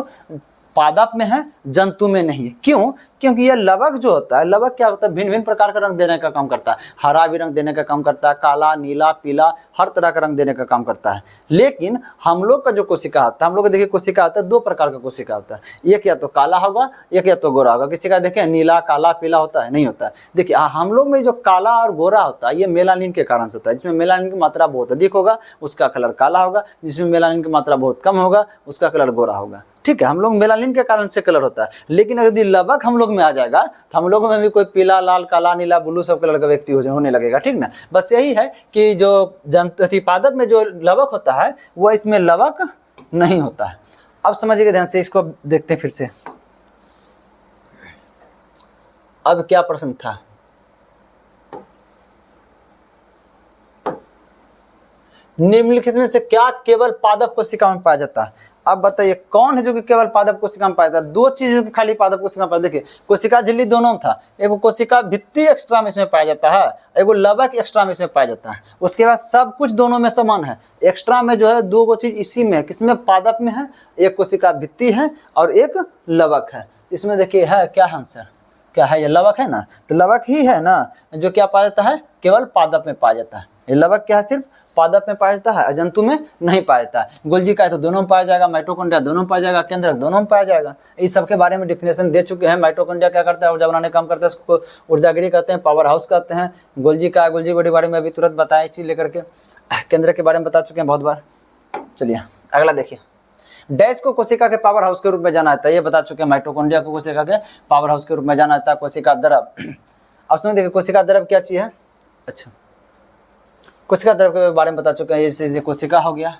Speaker 1: पादप में है, जंतु में नहीं है। क्यों? क्योंकि यह लवक जो होता है, लवक क्या होता है, भिन्न भिन्न प्रकार का रंग देने का काम करता है। हरा भी रंग देने का काम करता है, काला, नीला, पीला, हर तरह का रंग देने का काम करता है। लेकिन हम लोग का जो कोशिका होता है, हम लोग का देखिए कोशिका होता है, दो प्रकार का कोशिका होता है, एक या तो काला होगा, एक या तो गोरा होगा। किसी का देखें नीला, काला, पीला होता है, नहीं होता है। देखिए हम लोग में जो काला और गोरा होता है, ये मेलानिन के कारण से होता है। जिसमें मेलानिन की मात्रा बहुत अधिक होगा उसका कलर काला होगा, जिसमें मेलानिन की मात्रा बहुत कम होगा उसका कलर गोरा होगा। ठीक है, हम लोग मेलानिन के कारण से कलर होता है। लेकिन अगर यदि लवक हम लोग में आ जाएगा तो हम लोगों में भी कोई पीला, लाल, काला, नीला, ब्लू सब कलर का व्यक्ति होने लगेगा। ठीक ना, बस यही है कि जो जंतु पादप में जो लवक होता है वह इसमें लवक नहीं होता है। अब समझिएगा ध्यान से, इसको देखते हैं फिर से। अब क्या प्रश्न था? निम्नलिखित में से क्या केवल पादप कोशिका में पाया जाता है? अब बताइए कौन है जो कि केवल पादप कोशिका में पाया जाता है? दो चीजों की खाली पादप कोशिका में पाया। देखिए कोशिका झिल्ली दोनों में था, एगो कोशिका भित्ति एक्स्ट्रा में इसमें पाया जाता है, एगो लवक एक्स्ट्रा में इसमें पाया जाता है। उसके बाद सब कुछ दोनों में समान है। एक्स्ट्रा में जो है दो गो चीज इसी में, किसमें, पादप में है। एक कोशिका भित्ति है और एक लवक है। इसमें देखिए है क्या आंसर, क्या है? ये लवक है ना, तो लवक ही है ना जो क्या पाया जाता है, केवल पादप में पाया जाता है। ये लवक क्या है, सिर्फ पादप में पाया जाता है, जंतु में नहीं पाया जाता है। गोल्जी का है तो दोनों में पाया जाएगा, माइटोकॉन्ड्रिया दोनों में पाया जाएगा, केंद्रक दोनों में पाया जाएगा। इस सब के बारे में डिफिनेशन दे चुके हैं। माइटोकॉन्ड्रिया क्या करता है, ऊर्जा बनाने का काम करता है, उसको ऊर्जागिरी कहते हैं, पावर हाउस कहते हैं। गोल्जी का, गोल्जी बॉडी बारे में अभी तुरंत बताया, इस चीज लेकर के। केंद्र के बारे में बता चुके हैं बहुत बार। चलिए अगला देखिए, डैश को कोशिका के पावर हाउस के रूप में जाना जाता है, ये बता चुके हैं। माइटोकॉन्ड्रिया को कोशिका के पावर हाउस के रूप में जाना जाता है। कोशिका द्रव, अब सुनिए देखिए कोशिका द्रव क्या चीज है। अच्छा, कोशिका द्रव के बारे में बता चुके हैं। ये कोशिका हो गया,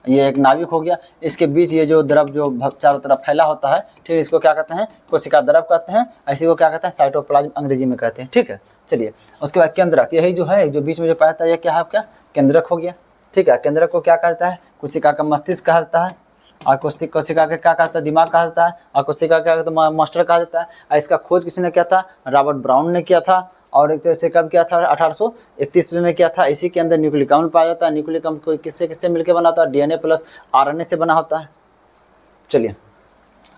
Speaker 1: ये एक नाभिक हो गया, इसके बीच ये जो द्रव जो चारों तरफ फैला होता है, ठीक है, इसको क्या कहते हैं, कोशिका द्रव कहते हैं। ऐसे को क्या कहते हैं, साइटोप्लाज्म अंग्रेजी में कहते हैं। ठीक है, चलिए उसके बाद केंद्रक, यही जो है जो बीच में जो पाया था, ये क्या है आपका, केंद्रक हो गया। ठीक है, केंद्रक को क्या कहता है, कोशिका का मस्तिष्क कहा जाता है। और कोशिका के क्या कहता है, दिमाग कहा जाता है। और कोशिका क्या कहता है, मास्टर कहा जाता है। और इसका खोज किसने किया था, रॉबर्ट ब्राउन ने किया था। और एक तरह से कब किया था, 1831 में किया था। इसी के अंदर न्यूक्लिक अम्ल पाया जाता है। न्यूक्लिक अम्ल किससे किससे मिलकर बना होता है, डीएनए प्लस आरएनए से बना होता है। चलिए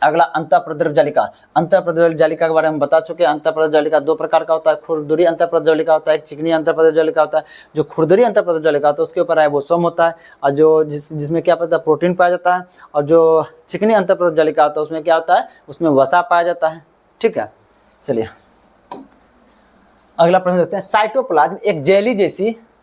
Speaker 1: अगला, अंतःप्रद्रव जालिका। अंतःप्रद्रव जालिका के बारे में बता चुके हैं। अंतःप्रद्रव जालिका दो प्रकार का होता है, खुरदुरी अंतःप्रद्रव जालिका होता है, एक चिकनी अंतःप्रद्रव जालिका होता है। जो खुरदुरी अंतःप्रद्रव जालिका होता है उसके ऊपर राइबोसोम होता है, और जो जिसमें क्या पता है, प्रोटीन पाया जाता है। और जो चिकनी अंतःप्रद्रव जालिका होता है उसमें क्या होता है, उसमें वसा पाया जाता है। ठीक है, चलिए अगला प्रश्न देखते हैं। साइटोप्लाज्म एक जेली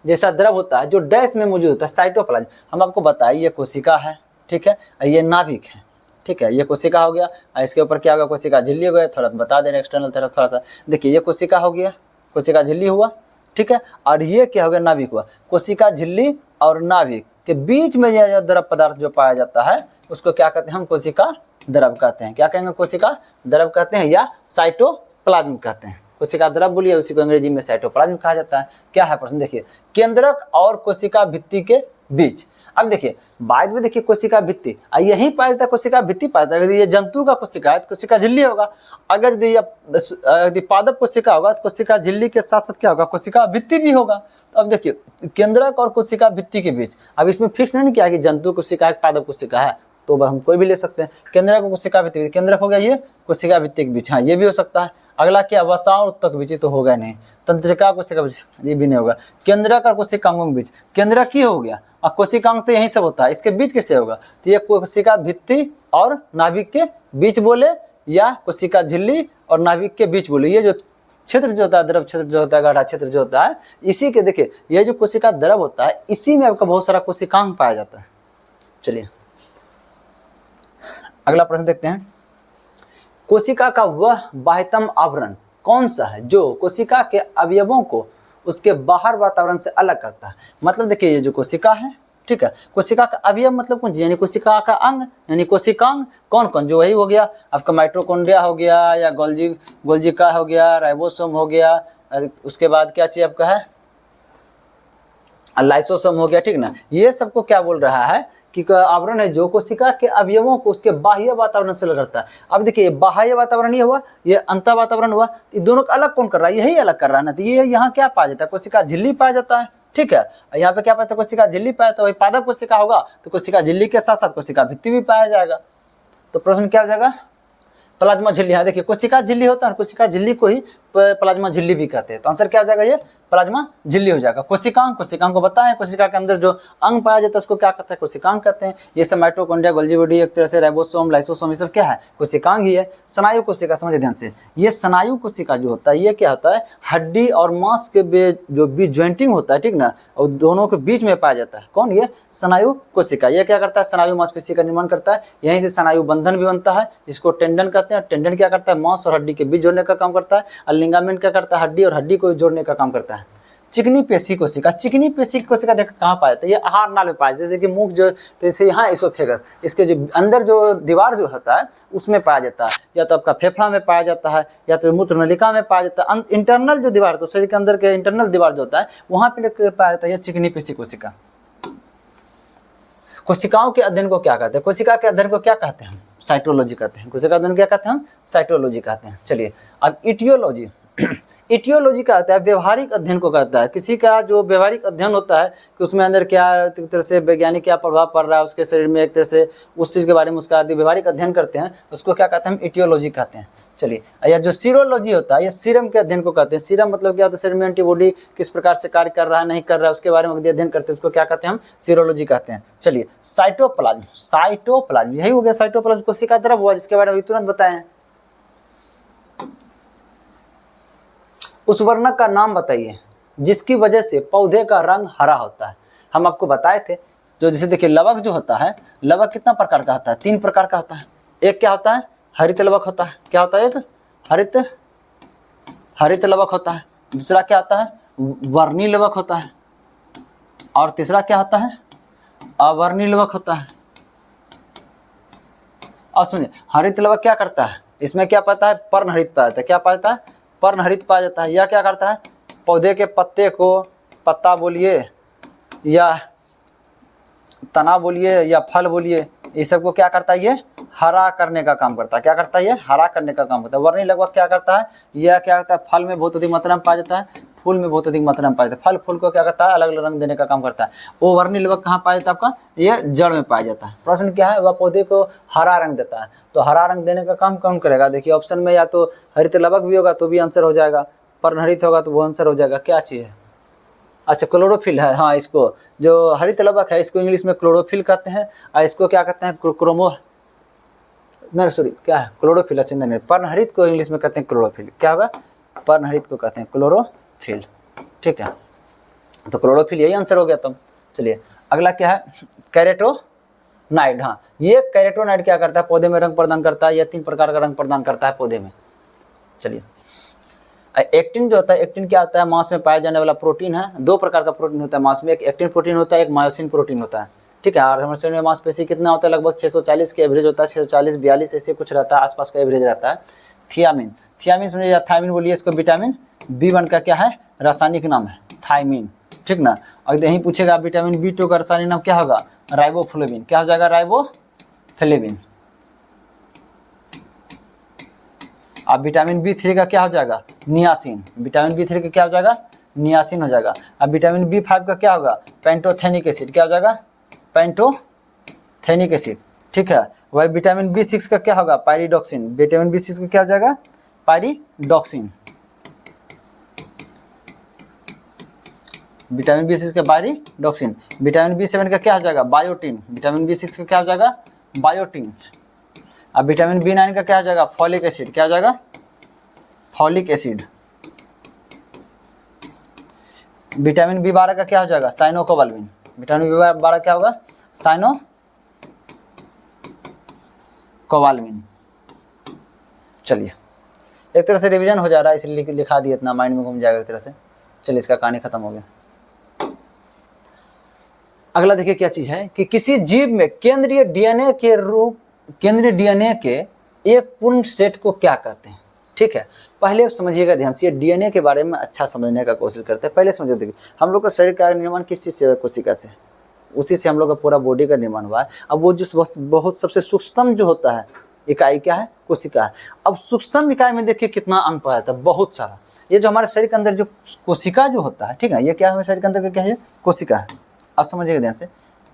Speaker 1: जैसा द्रव होता है जो डैश में मौजूद होता है। साइटोप्लाज्म हम आपको बताइए, ये कोशिका है, ठीक है, ये नाभिक है, ठीक है, ये कोशिका हो गया। इसके ऊपर क्या होगा, कोशिका झिल्ली हो गया। थोड़ा बता दें एक्सटर्नल तरफ थोड़ा सा, देखिए ये कोशिका हो गया, कोशिका झिल्ली हुआ, ठीक है। और ये क्या हो गया, नाभिक हुआ। कोशिका झिल्ली और नाभिक के बीच में यह द्रव पदार्थ जो पाया जाता है उसको क्या कहते हैं, हम कोशिका द्रव कहते हैं। क्या कहेंगे, कोशिका द्रव कहते हैं या साइटोप्लाज्म कहते हैं। कोशिका द्रव बोलिए, उसी को अंग्रेजी में साइटोप्लाज्म कहा जाता है। क्या है प्रश्न, देखिए केंद्रक और कोशिका भित्ति के बीच। अब देखिए बाद में देखिए कोशिका भित्ति यही पाया जाता है, कोशिका भित्ति पाया जाता है। यदि ये जंतु का कोशिका है तो कोशिका झिल्ली होगा। अगर यदि पादप कोशिका होगा तो कोशिका झिल्ली के साथ साथ क्या होगा, कोशिका भित्ति भी होगा। तो अब देखिए केंद्रक और कोशिका भित्ति के बीच, अब इसमें फिक्स नहीं किया कि जंतु कोशिका है पादप कोशिका है, तो हम कोई भी ले सकते हैं। केंद्रक को कोशिका भित्ति, केंद्रक हो गया ये कोशिका भित्ति के बीच, हाँ ये भी हो सकता है। अगला क्या, वसा और उत्तक बीच, तो होगा नहीं। तंत्रिका कोशिका बीच, ये भी नहीं होगा। केंद्रक और कोशिकांगों के बीच, केंद्रक ही हो गया और कोशिकांग तो यहीं सब होता है, इसके बीच कैसे होगा, तो ये कोशिका भित्ति और नाभिक के बीच बोले, या कोशिका झिल्ली और नाभिक के बीच बोले। ये जो क्षेत्र जो होता है, द्रव क्षेत्र जो होता है, गाढ़ा क्षेत्र जो होता है, इसी के देखिए ये जो कोशिका द्रव होता है इसी में आपका बहुत सारा कोशिकांग पाया जाता है। चलिए अगला प्रश्न देखते हैं। कोशिका का वह बाह्यतम आवरण कौन सा है जो कोशिका के अवयवों को उसके बाहर वातावरण से अलग करता है। मतलब देखिए ये जो कोशिका है, ठीक है, कोशिका का अवयव मतलब कौन, यानी कोशिका का अंग यानी कोशिकांग कौन कौन, जो वही हो गया आपका माइटोकॉन्ड्रिया हो गया, या गोल्जिका हो गया, राइबोसोम हो गया, उसके बाद क्या चाहिए आपका है, लाइसोसोम हो गया, ठीक ना। ये सबको क्या बोल रहा है कि आवरण है जो कोशिका के अवयवों को उसके बाह्य वातावरण से अलग करता है। अब देखिए बाह्य वातावरण ये हुआ, ये अंत वातावरण हुआ, ये दोनों को अलग कौन कर रहा है, यही अलग कर रहा है ना। तो ये यहाँ क्या पाया जाता है, कोशिका झिल्ली पाया जाता है, ठीक है। यहाँ पे क्या पाया जाता है, कोशिका झिल्ली पाया जाता है। वही पादप कोशिका होगा तो कोशिका झिल्ली के साथ साथ कोशिका भित्ति भी पाया जाएगा। तो प्रश्न क्या हो जाएगा, प्लाज्मा झिल्ली। हाँ देखिए, कोशिका झिल्ली होता है, कोशिका झिल्ली को ही प्लाज्मा झिल्ली भी कहते हैं। तो आंसर क्या हो जाएगा, ये प्लाज्मा झिल्ली हो जाएगा। कोशिकांग, कोशिकांग को बताएं, कोशिका के अंदर जो अंग पाया जाता है उसको क्या कहते हैं, कोशिकांग कहते हैं। ये सब माइटोकॉन्ड्रिया, गोल्गी बॉडी, एक तरह से राइबोसोम, लाइसोसोम, ये सब क्या है, कोशिकांग ही है। स्नायु कोशिका, समझिए ध्यान से, ये स्नायु कोशिका जो होता है ये क्या होता है, हड्डी और मांस के जो बीच ज्वाइंटिंग होता है, ठीक ना, और दोनों के बीच में पाया जाता है। कौन, ये स्नायु कोशिका। ये क्या करता है, स्नायु मांसपेशी का निर्माण करता है। यहीं से स्नायु बंधन भी बनता है, जिसको टेंडन कहते हैं। टेंडन क्या करता है, मांस और हड्डी के बीच जोड़ने का काम करता है। और लिगामेंट क्या करता है, हड्डी और हड्डी को जोड़ने का काम करता है। चिकनी पेशी कोशिका, चिकनी पेशी कोशिका देखो कहाँ पाया जाता है, ये आहार नाल में पाया जाता है। जैसे कि मुख जो, जैसे यहाँ इसोफेगस, इसके जो अंदर जो दीवार जो होता है उसमें पाया जाता है। या तो आपका फेफड़ा में पाया जाता है, या तो मूत्र नलिका में पाया जाता है। इंटरनल जो दीवार, तो शरीर के अंदर के इंटरनल दीवार जो होता है वहाँ पे पाया जाता है चिकनी पेशी कोशिका। कोशिकाओं के अध्ययन को क्या कहते हैं, कोशिका के अध्ययन को क्या कहते हैं, साइटोलॉजी कहते हैं। कोशिका अध्ययन क्या कहते हैं हम, साइटोलॉजी कहते हैं। चलिए अब इटियोलॉजी, इटियोलॉजी का आता है व्यवहारिक अध्ययन को कहता है। किसी का जो व्यवहारिक अध्ययन होता है कि उसमें अंदर क्या एक तरह से वैज्ञानिक क्या प्रभाव पड़ रहा है उसके शरीर में, एक तरह से उस चीज़ के बारे में उसका व्यवहारिक अध्ययन करते हैं, उसको क्या कहते हैं, हम इटियोलॉजी कहते हैं। चलिए, या जो सीरोलॉजी होता है, ये सीरम के अध्ययन को कहते हैं। सीरम मतलब क्या होता है, शरीर में एंटीबॉडी किस प्रकार से कार्य कर रहा है, नहीं कर रहा है, उसके बारे में अध्ययन करते हैं, उसको क्या कहते हैं, हम सीरोलॉजी कहते हैं। चलिए, साइटोप्लाज्म, साइटोप्लाज्म यही हो गया, साइटोप्लाज्म कोशिका द्रव हुआ, जिसके बारे में तुरंत बताएं। उस वर्णक का नाम बताइए जिसकी वजह से पौधे का रंग हरा होता है। हम आपको बताए थे, जो जैसे देखिए लवक जो होता है, लवक कितना प्रकार का होता है, 3 प्रकार का होता है। एक क्या होता है, हरित लवक होता है। क्या होता है, एक हरित लवक होता है। दूसरा क्या होता है, वर्णी लवक होता है। और तीसरा क्या होता है, अवर्णी लवक होता है। और समझिए, हरित लवक क्या करता है, इसमें क्या पाता है, पर्णहरित पाया जाता है। क्या पाता है, पर्णहरित पाया जाता है। यह क्या करता है, पौधे के पत्ते को, पत्ता बोलिए या तना बोलिए या फल बोलिए, इस सब को क्या करता है, ये हरा करने का काम करता है। क्या करता है, ये हरा करने का काम करता है। वर्णी लगभग क्या करता है, यह क्या करता है, फल में बहुत अधिक मात्रा में पाया जाता है, फूल में बहुत अधिक मात्रा में पाया जाता है। फल को क्या करता है, अलग अलग रंग देने का काम करता है। वो वर्णी लगभग कहाँ पाया जाता है आपका, ये जड़ में पाया जाता है। प्रश्न क्या है, वह पौधे को हरा रंग देता है। तो हरा रंग देने का काम कौन करेगा, देखिए ऑप्शन में या तो हरित लवक भी होगा तो भी आंसर हो जाएगा, पर्णहरित होगा तो वो आंसर हो जाएगा। क्या चीज़ है, अच्छा क्लोरोफिल है। हाँ, इसको जो हरित लवक है इसको इंग्लिश में क्लोरोफिल कहते हैं, और इसको क्या कहते हैं, क्या है, क्लोरोफिल। अच्छा नहीं, पर्णहरित को इंग्लिश में कहते हैं क्लोरोफिल। क्या होगा, पर्णहरित को कहते हैं क्लोरोफिल। ठीक है, तो क्लोरोफिल यही आंसर हो गया। तो चलिए अगला क्या है, कैरोटीनॉइड। हाँ, ये कैरोटीनॉइड क्या करता है, पौधे में रंग प्रदान करता है। यह 3 प्रकार का रंग प्रदान करता है पौधे में। चलिए, एक्टिन जो होता है, एक्टिन क्या होता है, मांस में पाया जाने वाला प्रोटीन है। 2 प्रकार का प्रोटीन होता है मांस में, एक एक्टिन प्रोटीन होता है, एक मायोसिन प्रोटीन होता है। ठीक है, और हमारे शरीर में मांसपेशी कितना होता है, लगभग 640 के एवरेज होता है, 640 42 ऐसे कुछ रहता है, आसपास का एवरेज रहता है। थियामिन, थियामिन समझिए, या थायमिन बोलिए इसको, विटामिन B1 का क्या है, रासायनिक नाम है थायमिन। ठीक ना, अगर यहीं पूछेगा विटामिन B2 का रासायनिक नाम क्या होगा, राइबोफ्लेविन। क्या हो जाएगा, राइबोफ्लेविन। अब विटामिन B3 का क्या हो जाएगा, नियासिन। विटामिन B3 का क्या हो जाएगा, नियासिन हो जाएगा। अब विटामिन B5 का क्या होगा, पेंटोथेनिक एसिड। क्या हो जाएगा, पेंटोथेनिक एसिड। ठीक है, वही विटामिन B6 का क्या होगा, पायरिडॉक्सिन। विटामिन B6 का क्या हो जाएगा, पायरिडॉक्सिन। विटामिन B6 का पायरिडॉक्सिन। विटामिन B7 का क्या हो जाएगा, बायोटिन। विटामिन B6 का क्या हो जाएगा, बायोटिन। अब विटामिन B9 का क्या हो जाएगा, फॉलिक एसिड। क्या हो जाएगा, फॉलिक एसिड। विटामिन B12 का क्या हो जाएगा, साइनोकोबाल्मिन। विटामिन B12 क्या होगा, साइनोकोबाल्मिन। चलिए, एक तरह से रिवीजन हो जा रहा है इसलिए लिखा दिया, इतना माइंड में घूम जाएगा एक तरह से। चलिए, इसका कहानी खत्म हो गया। अगला देखिए क्या चीज है कि किसी जीव में केंद्रीय डीएनए के एक पूर्ण सेट को क्या कहते हैं। ठीक है, पहले आप समझिएगा ध्यान से, डीएनए के बारे में अच्छा समझने का कोशिश करते हैं। पहले समझिए, देखिए हम लोग का शरीर का निर्माण किस चीज़ से है, कोशिका से। उसी से हम लोग का पूरा बॉडी का निर्माण हुआ है। अब वो जो बहुत सबसे सूक्ष्म जो होता है इकाई क्या है, कोशिका है। अब सूक्ष्म इकाई में देखिए कितना अंग पाया जाता है, बहुत सारा। ये जो हमारे शरीर के अंदर जो कोशिका जो होता है, ठीक है, ये क्या है, हमारे शरीर के अंदर क्या है, कोशिका है। आप समझिएगा ध्यान से,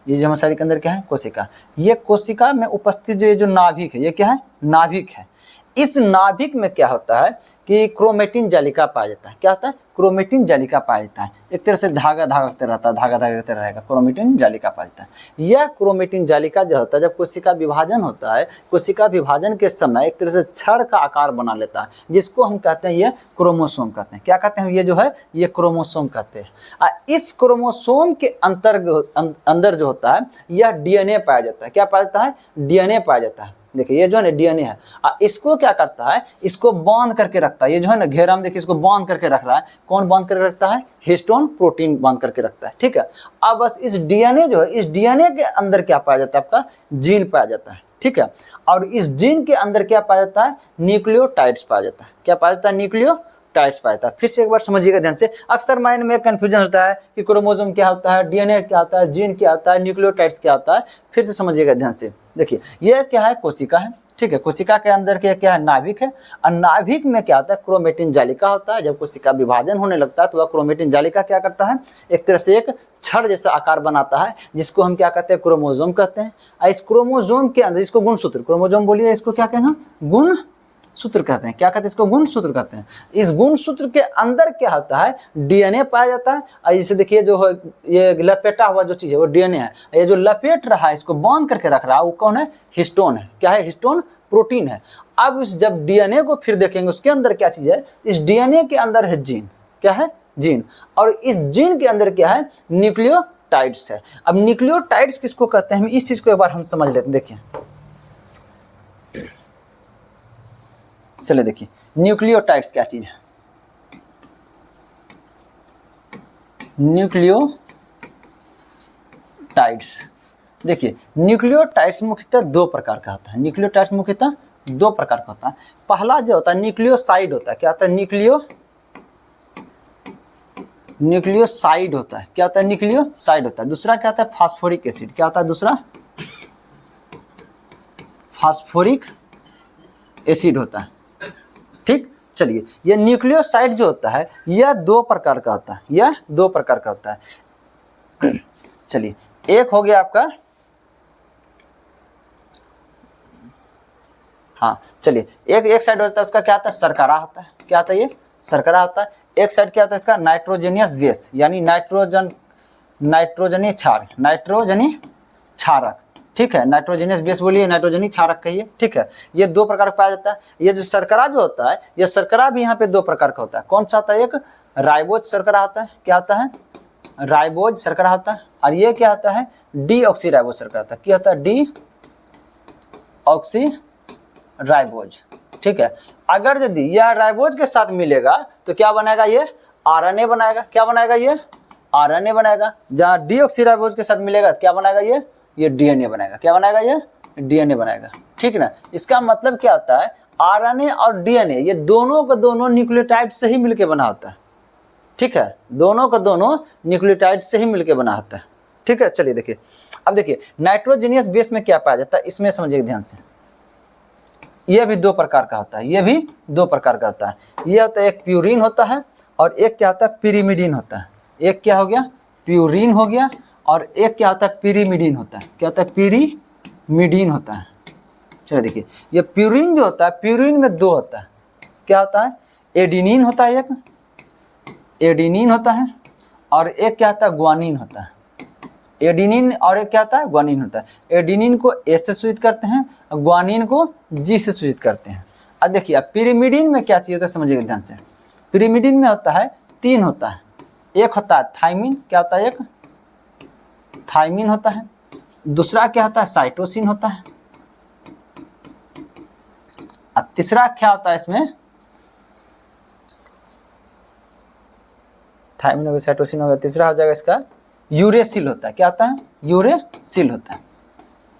Speaker 1: ये जो हमारे शरीर के अंदर क्या है, कोशिका। ये कोशिका में उपस्थित जो नाभिक है, ये क्या है, नाभिक है। इस नाभिक में क्या होता है कि क्रोमेटिन जालिका पाया जाता है। क्या होता है? क्रोमेटिन जालिका पाया जाता है। एक तरह से धागा धागा की तरह रहता है, धागा धागा की तरह रहेगा, क्रोमेटिन जालिका पाया जाता है। यह क्रोमेटिन जालिका जो होता है, जब कोशिका विभाजन होता है, कोशिका विभाजन के समय एक तरह से छड़ का आकार बना लेता है, जिसको हम कहते हैं ये क्रोमोसोम कहते हैं। क्या कहते हैं? ये जो है ये क्रोमोसोम कहते हैं। इस क्रोमोसोम के अंदर जो होता है यह डीएनए पाया जाता है। क्या पाया जाता है? डीएनए पाया जाता है। देखिए ये जो है ना डीएनए है, इसको क्या करता है? इसको बांध करके रखता है। ये जो है ना घेरा में देखिए इसको बांध करके रख रहा है। कौन बांध करके रखता है? हिस्टोन प्रोटीन बांध करके रखता है। ठीक है, अब बस इस डीएनए जो है, इस डीएनए के अंदर क्या पाया जाता है? आपका जीन पाया जाता है। ठीक है, और इस जीन के अंदर क्या पाया जाता है? न्यूक्लियोटाइड्स पाया जाता है। क्या पाया जाता है? न्यूक्लियोटाइड्स पाया जाता है। फिर से एक बार समझिएगा ध्यान से। अक्सर माइंड में कंफ्यूजन होता है कि क्रोमोसोम क्या होता है, डीएनए क्या होता है, जीन क्या होता है, न्यूक्लियोटाइड्स क्या होता है। फिर से समझिएगा ध्यान से। देखिए ये क्या है? कोशिका है। ठीक है, कोशिका के अंदर क्या है? नाभिक है। और नाभिक में क्या होता है? क्रोमेटिन जालिका होता है। जब कोशिका विभाजन होने लगता है तो वह क्रोमेटिन जालिका क्या करता है? एक तरह से एक छड़ जैसा आकार बनाता है, जिसको हम क्या कहते हैं? क्रोमोसोम कहते हैं। और इस क्रोमोसोम के अंदर, इसको गुणसूत्र, क्रोमोसोम बोलिए, इसको क्या कहना? गुण सूत्र कहते हैं। क्या कहते हैं? इसको गुण सूत्र कहते हैं। इस गुण सूत्र के अंदर क्या होता है? डीएनए पाया जाता है। और इसे देखिए जो है ये लपेटा हुआ जो चीज़ है वो डीएनए है। ये जो लपेट रहा है, इसको बांध करके रख रहा है, वो कौन है? हिस्टोन है। क्या है? हिस्टोन प्रोटीन है। अब इस जब डीएनए को फिर देखेंगे उसके अंदर क्या चीज़ है? इस डीएनए के अंदर है जीन। क्या है? जीन। और इस जीन के अंदर क्या है? न्यूक्लियोटाइड्स है। अब न्यूक्लियोटाइड्स किसको कहते हैं? इस चीज़ को एक बार हम समझ लेते हैं। देखिए चलिए देखिए न्यूक्लियोटाइड्स क्या चीज है? न्यूक्लियोटाइड्स, देखिए न्यूक्लियोटाइड्स मुख्यतः दो प्रकार का होता है। न्यूक्लियोटाइड्स मुख्यतः दो प्रकार का होता है। पहला जो होता है न्यूक्लियोसाइड होता है। क्या होता है? न्यूक्लियोसाइड होता है। क्या होता है? न्यूक्लियोसाइड होता है। दूसरा क्या होता है? Phosphoric acid. क्या होता है दूसरा? फास्फोरिक एसिड होता है। ठीक, चलिए ये न्यूक्लियोसाइड जो होता है यह दो प्रकार का होता है। यह दो प्रकार का होता है। चलिए एक हो गया आपका, हाँ चलिए एक साइड होता है उसका क्या होता है? शर्करा होता है। क्या होता है? ये शर्करा होता है। एक साइड क्या होता है इसका? नाइट्रोजनियस बेस, यानी नाइट्रोजनी क्षारक। ठीक है, नाइट्रोजनियस बेस बोलिए, नाइट्रोजनी क्षारक कहिए। ठीक है, ये दो प्रकार का पाया जाता है। ये जो शर्करा जो होता है, ये शर्करा भी यहाँ पे दो प्रकार का होता है। कौन सा होता है? एक राइबोज शर्करा होता है। क्या होता है? राइबोज शर्करा होता है। और ये क्या होता है? डीऑक्सीराइबोज शर्करा होता है। क्या होता है? डीऑक्सीराइबोज। ठीक है, अगर यदि यह राइबोज के साथ मिलेगा तो क्या बनाएगा? ये आरएनए बनाएगा। क्या बनाएगा? ये आरएनए बनाएगा। जहाँ डीऑक्सीराइबोज के साथ मिलेगा तो क्या बनाएगा? ये डीएनए बनाएगा। क्या बनाएगा? ये डीएनए बनाएगा। ठीक है ना, इसका मतलब क्या होता है? आरएनए और डीएनए ये दोनों का दोनों न्यूक्लियोटाइड से ही मिलके बना होता है। ठीक है, दोनों का दोनों न्यूक्लियोटाइड से ही मिलके बना होता है। ठीक है, चलिए देखिए अब देखिए नाइट्रोजनियस बेस में क्या पाया जाता है, इसमें समझिए ध्यान से। यह भी दो प्रकार का होता है। यह भी दो प्रकार का होता है। यह होता है एक प्यूरिन होता है और एक क्या होता है? पिरिमिडीन होता है। एक क्या हो गया? प्यूरिन हो गया और एक क्या होता है? पिरिमिडीन होता है। क्या होता है? पिरिमिडीन होता है। चलिए देखिए ये प्यूरिन जो होता है, प्यूरिन में दो होता है। क्या होता है? एडिनिन होता है, एक एडिनिन होता है और एक क्या होता है? ग्वानिन होता है। एडिनिन और एक क्या होता है? ग्वानिन होता है। एडिनिन को ए से सूचित करते हैं और ग्वानिन को जी से सूचित करते हैं। अब देखिए अब पिरिमिडीन में क्या चीज़ होता है, समझिएगा ध्यान से। पिरिमिडीन में होता है तीन होता है। एक होता है थाइमिन। क्या होता है? एक थाइमिन होता है। दूसरा क्या होता है? साइटोसिन होता है। और तीसरा क्या होता है इसमें? थाइमिन हो गया, साइटोसिन हो गया, तीसरा हो जाएगा इसका यूरेसिल होता है। क्या होता है? यूरेसिल होता है।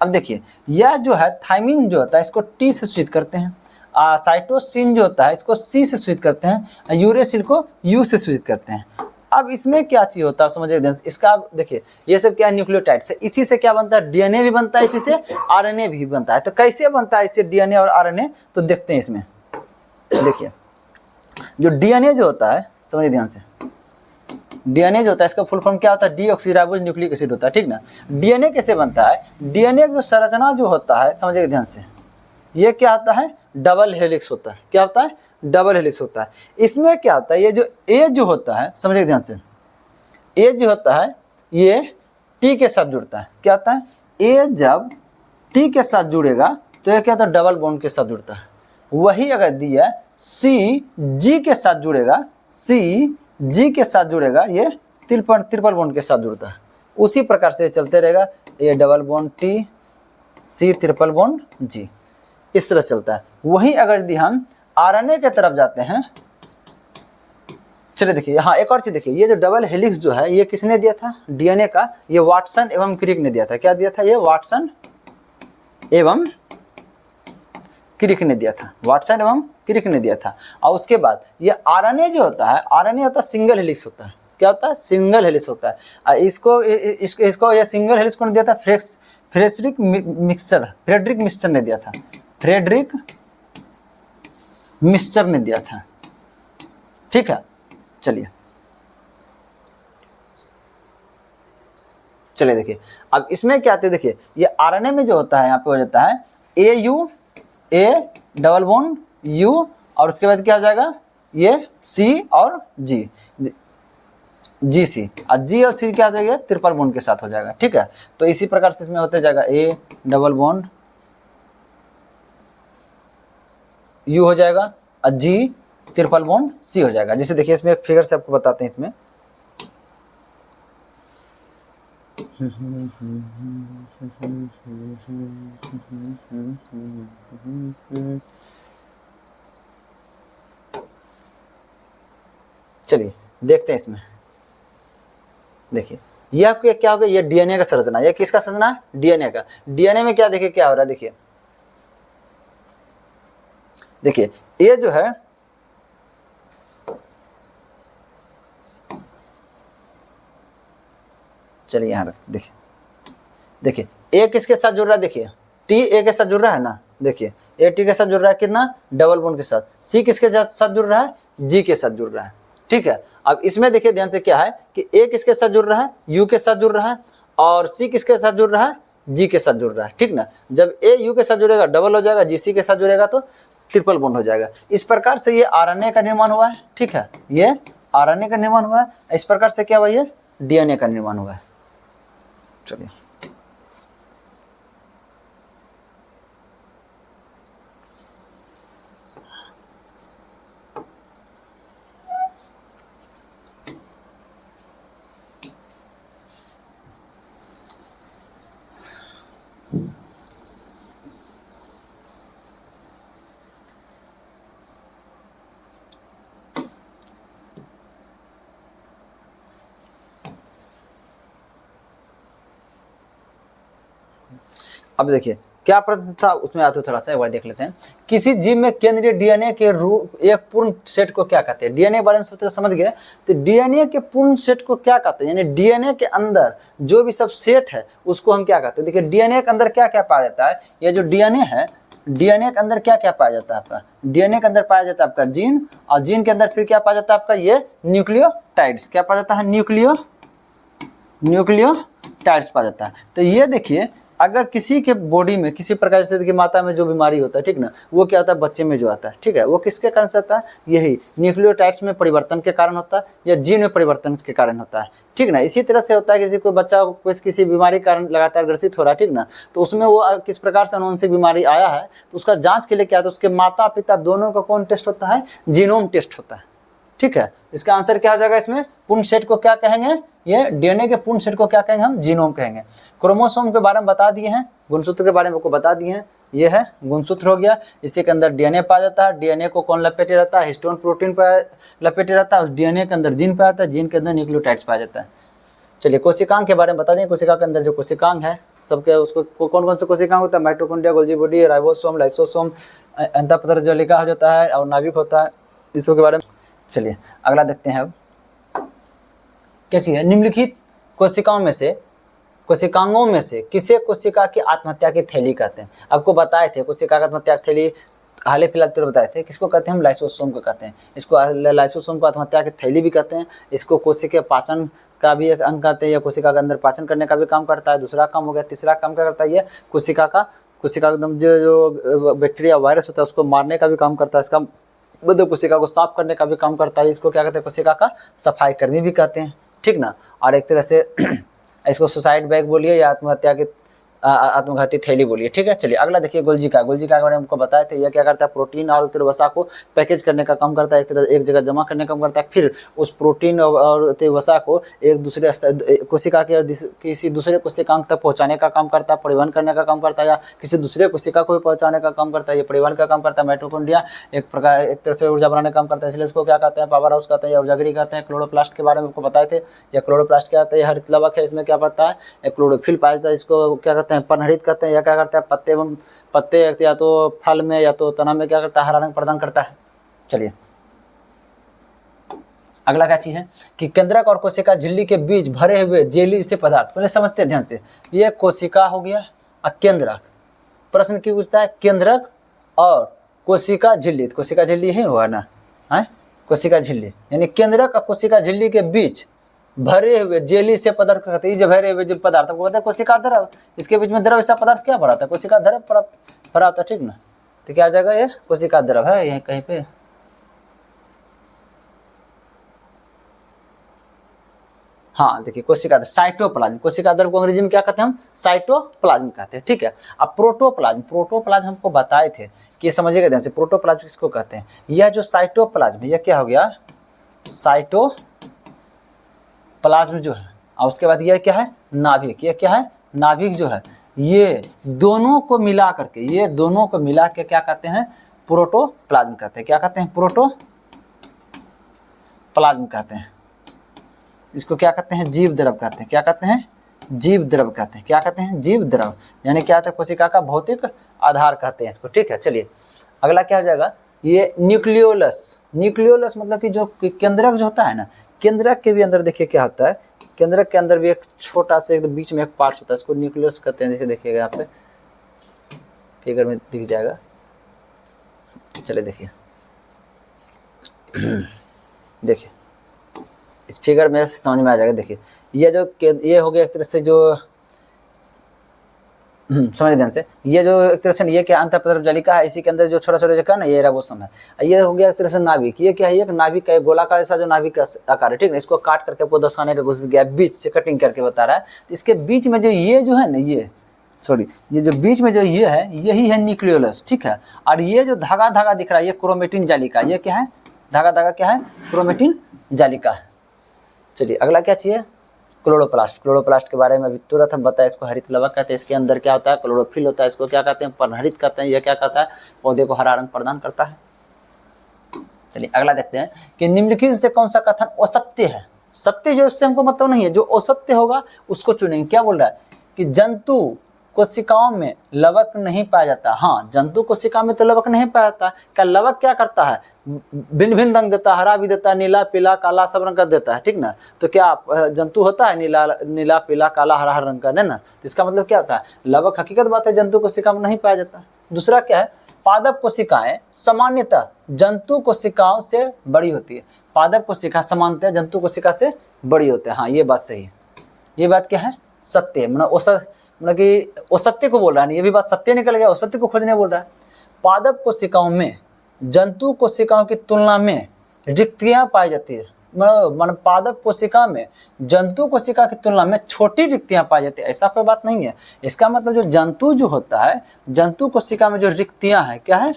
Speaker 1: अब देखिए यह जो है थाइमिन जो होता है इसको टी से सूचित करते हैं, साइटोसिन जो होता है इसको सी से सूचित करते हैं, यूरेसिल को यू से सूचित करते हैं। अब इसमें क्या चीज़ होता है समझिए ध्यान से। इसका देखिए ये सब क्या है? न्यूक्लियोटाइड से। इसी से क्या बनता है? डीएनए भी बनता है, इसी से आरएनए भी बनता है। तो कैसे बनता है इससे डीएनए और आरएनए? तो देखते हैं इसमें। देखिए जो डीएनए जो होता है, समझिए ध्यान से, डीएनए जो होता है इसका फुल फॉर्म क्या होता है? डीऑक्सीराइबोज न्यूक्लिक एसिड होता है। ठीक ना, डीएनए कैसे बनता है? डीएनए की संरचना जो होता है, समझिए ध्यान से, ये क्या होता है, डबल हेलिक्स होता है। क्या होता है, डबल हेलिक्स होता है। इसमें क्या होता है, ये जो ए जो होता है, समझिए ध्यान से, ए जो होता है ये टी के साथ जुड़ता है। क्या होता है, ए जब टी के साथ जुड़ेगा तो ये क्या होता है, डबल बॉन्ड के साथ जुड़ता है। वही अगर दिया सी जी के साथ जुड़ेगा, सी जी के साथ जुड़ेगा, ये ट्रिपल बॉन्ड के साथ जुड़ता है। उसी प्रकार से चलते रहेगा, A double bond T, C triple bond G, इस तरह चलता है। वहीं अगर यदि हम आरएनए के तरफ जाते हैं, चलिए देखिए यहाँ एक और चीज देखिए, ये जो डबल हेलिक्स जो है ये किसने दिया था, डीएनए का, ये वाटसन एवं क्रिक ने दिया था। क्या दिया था, ये वाटसन एवं क्रिक ने दिया था, वाटसन एवं क्रिक ने दिया था। और उसके बाद ये आरएनए जो होता है, आरएनए होता है सिंगल हेलिक्स होता है। क्या होता है, सिंगल हेलिक्स होता है। और इसको ये सिंगल हेलिक्स कौन दिया था, फ्रेडरिक मिक्सचर ने दिया था, फ्रेडरिक मिक्सचर ने दिया था। ठीक है, चलिए देखिए अब इसमें क्या आते हैं, देखिए ये आरएनए में जो होता है यहाँ पे हो जाता है A U, A double bond U, और उसके बाद क्या हो जाएगा, ये सी और जी, जी सी, और जी और सी क्या हो जाएगा, ट्रिपल बॉन्ड के साथ हो जाएगा। ठीक है, तो इसी प्रकार से इसमें होते जाएगा ए डबल बॉन्ड यू हो जाएगा और जी ट्रिपल बॉन्ड सी हो जाएगा। जैसे देखिए इसमें एक फिगर से आपको बताते हैं इसमें, चलिए देखते हैं इसमें। देखिए ये आपको क्या होगा, ये डीएनए का संरचना, ये किसका संरचना है, डीएनए का। डीएनए में क्या देखिए क्या हो रहा है, देखिए ये जो है चलिए यहाँ देखिए ए किसके साथ जुड़ रहा है, देखिए टी ए के साथ जुड़ रहा है ना, देखिए ए टी के साथ जुड़ रहा है कितना, डबल बॉन्ड के साथ। सी किसके साथ जुड़ रहा है, जी के साथ जुड़ रहा है। ठीक है, अब इसमें देखिए ध्यान से क्या है कि ए किसके साथ जुड़ रहा है, यू के साथ जुड़ रहा है, और सी किसके साथ जुड़ रहा है, जी के साथ जुड़ रहा है। ठीक ना, जब ए यू के साथ जुड़ेगा डबल हो जाएगा, जी सी के साथ जुड़ेगा तो ट्रिपल बॉन्ड हो जाएगा। इस प्रकार से ये आरएनए का निर्माण हुआ है। ठीक है, ये आरएनए का निर्माण हुआ है, इस प्रकार से क्या हुआ, ये डीएनए का निर्माण हुआ है। चलिए अब देखिए क्या प्रश्न था उसमें आते थोड़ा सा एक बार देख लेते हैं। किसी जीव में केंद्रीय डीएनए के रूप एक पूर्ण सेट को क्या कहते हैं, डीएनए के बारे में सबसे समझ गए, तो डीएनए के पूर्ण सेट को क्या कहते हैं, यानी डीएनए के अंदर जो भी सब सेट है उसको हम क्या कहते हैं। देखिए डीएनए के अंदर क्या क्या पाया जाता है, ये जो डीएनए है, डीएनए के अंदर क्या क्या पाया जाता है आपका, डीएनए के अंदर पाया जाता है आपका जीन, और जीन के अंदर फिर क्या पाया जाता है आपका, ये न्यूक्लियोटाइड्स, क्या पाया जाता है, न्यूक्लियोटाइड्स पाया जाता है। तो ये देखिए अगर किसी के बॉडी में किसी प्रकार से देखिए माता में जो बीमारी होता है, ठीक ना, वो क्या होता है, बच्चे में जो आता है, ठीक है, वो किसके कारण से आता है, यही न्यूक्लियोटाइड्स में परिवर्तन के कारण होता है या जीन में परिवर्तन के कारण होता है। ठीक ना, इसी तरह से होता है किसी कोई बच्चा किसी बीमारी के कारण लगातार ग्रसित हो रहा है, ठीक ना, तो उसमें वो किस प्रकार से अनुवंशिक बीमारी आया है, तो उसका जाँच के लिए क्या होता है, उसके माता पिता दोनों का कौन टेस्ट होता है, जीनोम टेस्ट होता है। ठीक है, इसका आंसर क्या हो जाएगा, इसमें पूर्ण सेट को क्या कहेंगे, ये डीएनए के पूर्ण सेट को क्या कहेंगे, हम जीनोम कहेंगे। क्रोमोसोम के बारे में बता दिए हैं, गुणसूत्र के बारे में आपको बता दिए हैं, ये है गुणसूत्र हो गया, इसी के अंदर डीएनए पाया जाता है, डीएनए को कौन लपेटे रहता है, हिस्टोन प्रोटीन पर लपेटे रहता है, उस डीएनए के अंदर जीन पाया जाता है, जीन के अंदर न्यूक्लियोटाइड्स पाया जाता है। चलिए कोशिकांग के बारे में बता दें, कोशिका के अंदर जो कोशिकांग है सबके उसको कौन कौन से कोशिकांग होता है, mitochondria, Golgi body, ribosome, lysosome, अंतःपत्र जलिका हो जाता है और नाभिक होता है, इसके बारे में। चलिए अगला देखते हैं अब कैसी है, निम्नलिखित कोशिकाओं में से किसे कोशिका की आत्महत्या की थैली कहते हैं। आपको बताए थे कोशिका की आत्महत्या की थैली हाल ही फिलहाल तो बताए थे, किसको कहते हैं, हम लाइसोसोम को कहते हैं। इसको लाइसोसोम को आत्महत्या की थैली भी कहते हैं। इसको कोशिका पाचन का भी एक अंग कहते हैं, या कोशिका के अंदर पाचन करने का भी काम करता है। दूसरा काम हो गया, तीसरा काम क्या करता है, ये कोशिका का कोशिका एकदम जो बैक्टीरिया वायरस होता है उसको मारने का भी काम करता है, इसका मतलब कोशिका को साफ करने का भी काम करता है। इसको क्या कहते हैं, कोशिका का सफाई कर्मी भी कहते हैं, ठीक ना। और एक तरह से इसको सुसाइड बैग बोलिए या आत्महत्या की आत्मघाती थैली बोलिए, ठीक है। चलिए अगला देखिए गोल्जी का के बारे में हमको बताए थे। यह क्या करता है, प्रोटीन और वसा को पैकेज करने का काम करता है, एक तरह एक जगह जमा करने का काम करता है, फिर उस प्रोटीन और वसा को एक दूसरे कोशिका के किसी दूसरे कोशिकांग तक पहुंचाने का काम करता है, परिवहन करने का काम करता है, या किसी दूसरे कोशिका को पहुंचाने का काम करता है, ये परिवहन का काम करता है। माइटोकॉन्ड्रिया एक प्रकार एक तरह से ऊर्जा बनाने का काम करता है, इसलिए इसको क्या कहते हैं, पावर हाउस कहते हैं या ऊर्जागिरी कहते हैं। क्लोरोप्लास्ट के बारे में आपको बताए थे, या क्लोरोप्लास्ट क्या होता है, हरित लवक है, इसमें क्या पड़ता है, क्लोरोफिल पाया जाता है, इसको क्या कहते हैं, पनहरित कहते हैं, या क्या करता है, पत्ते या तो फल में या तो तना में क्या करता है, हरा रंग प्रदान करता है। चलिए अगला क्या चीज है कि केंद्रक और कोशिका झिल्ली के बीच भरे हुए जेली से पदार्थ, पहले समझते हैं ध्यान से। ये कोशिका हो गया और केंद्रक, प्रश्न क्यों पूछता है, केंद्रक और कोशिका झिल्ली, कोशिका झिल्ली ही हुआ ना, है कोशिका झिल्ली, यानी केंद्रक और कोशिका झिल्ली के बीच भरे हुए जेली से पदार्थ कहते हैं। जो भरे हुए जो पदार्थ को कहते हैं कोशिका द्रव, इसके बीच में द्रव ऐसा पदार्थ क्या भरा था, कोशिका द्रव भरा होता, ठीक ना। तो क्या आ जाएगा, ये कोशिका द्रव है यहीं कहीं पे। हाँ देखिए कोशिका साइटोप्लाज्म, कोशिका द्रव को अंग्रेजी में क्या कहते हैं हम, साइटोप्लाज्म कहते हैं, ठीक है। अब प्रोटोप्लाज्म, प्रोटोप्लाज्म हमको बताए थे कि समझिएगा ध्यान से, प्रोटोप्लाज्म किसको कहते हैं। यह जो साइटोप्लाज्म यह क्या हो गया, साइटोप्लाज्म जो है, और उसके बाद यह क्या है, नाभिक, यह क्या है, नाभिक जो है, ये दोनों को मिला करके, ये दोनों को मिला के क्या कहते हैं, प्रोटोप्लाज्म कहते हैं। क्या कहते हैं, प्रोटोप्लाज्म कहते हैं। इसको क्या कहते हैं, जीव द्रव कहते हैं। क्या कहते हैं, जीव द्रव कहते हैं। क्या कहते हैं, जीव द्रव, यानी क्या होता है, कोशिका का भौतिक आधार कहते हैं इसको, ठीक है। चलिए अगला क्या हो जाएगा, ये न्यूक्लियोलस, न्यूक्लियोलस मतलब कि जो केंद्रक जो होता है ना, केंद्रक के भी अंदर देखिए क्या होता है, केंद्रक के अंदर भी एक छोटा सा एकदम बीच में एक पार्ट होता है, इसको न्यूक्लियस कहते हैं। देखिएगा यहाँ पे फिगर में दिख जाएगा, चलिए देखिए देखिए इस फिगर में समझ में आ जाएगा। देखिए ये जो ये हो गया एक तरह से जो समझ ध्यान से, ये जो एक तरह से ये क्या अंतःपद्रव जालिका है, इसी के अंदर जो छोटा छोटा जो ना ये राइबोसोम है। ये हो गया एक तरह से नाभिक, ये क्या है, एक नाभिक का एक गोलाकार ऐसा जो नाभिक का आकार है, ठीक है। इसको काट करके आपको दर्शाने की कोशिश किया, बीच से कटिंग करके बता रहा है। तो इसके बीच में जो ये जो है ना, ये सॉरी ये जो बीच में जो ये है, यही है न्यूक्लियोलस, ठीक है। और ये जो धागा धागा दिख रहा है, ये क्रोमेटिन जालिका, ये क्या है, धागा धागा क्या है, क्रोमेटिन जालिका है। चलिए अगला क्या चाहिए, क्लोरोप्लास्ट। क्लोरोप्लास्ट के बारे में अभी तुरंत हम बताएं, इसको हरित लवक कहते हैं। इसके अंदर क्या होता है, क्लोरोफिल होता है, इसको क्या कहते हैं, पर्णहरित कहते हैं। यह क्या कहता है, पौधे को हरा रंग प्रदान करता है। चलिए अगला देखते हैं कि निम्नलिखित से कौन सा कथन असत्य है। सत्य जो उससे हमको मतलब नहीं है, जो असत्य होगा उसको चुनेंगे। क्या बोल रहा है कि जंतु कोशिकाओं में लवक नहीं पाया जाता। हाँ, जंतु कोशिका में तो लवक नहीं पाया जाता। क्या लवक क्या करता है, भिन्न भिन्न रंग देता है, हरा भी देता है, नीला पीला काला सब रंग का देता है, ठीक ना। तो क्या जंतु होता है नीला पीला काला हरा हर रंग का, नहीं ना। तो इसका मतलब क्या होता है, लवक हकीकत बात है जंतु कोशिका में नहीं पाया जाता। दूसरा क्या है, पादप कोशिकाएं सामान्यतः जंतु कोशिकाओं से बड़ी होती है। पादप कोशिका सामान्यतः जंतु कोशिका से बड़ी होते हैं। हाँ ये बात सही है, ये बात क्या है, सत्य है। मतलब कि असत्य को बोल रहा है, ये भी बात सत्य निकल गया, असत्य को खोजने बोल रहा है। पादप कोशिकाओं में जंतु कोशिकाओं की तुलना में रिक्तियां पाई जाती है। मतलब पादप कोशिका में जंतु कोशिका की तुलना में छोटी रिक्तियां पाई जाती है, ऐसा कोई बात नहीं है। इसका मतलब जो जंतु जो होता है, जंतु कोशिका में जो रिक्तियां है, क्या है,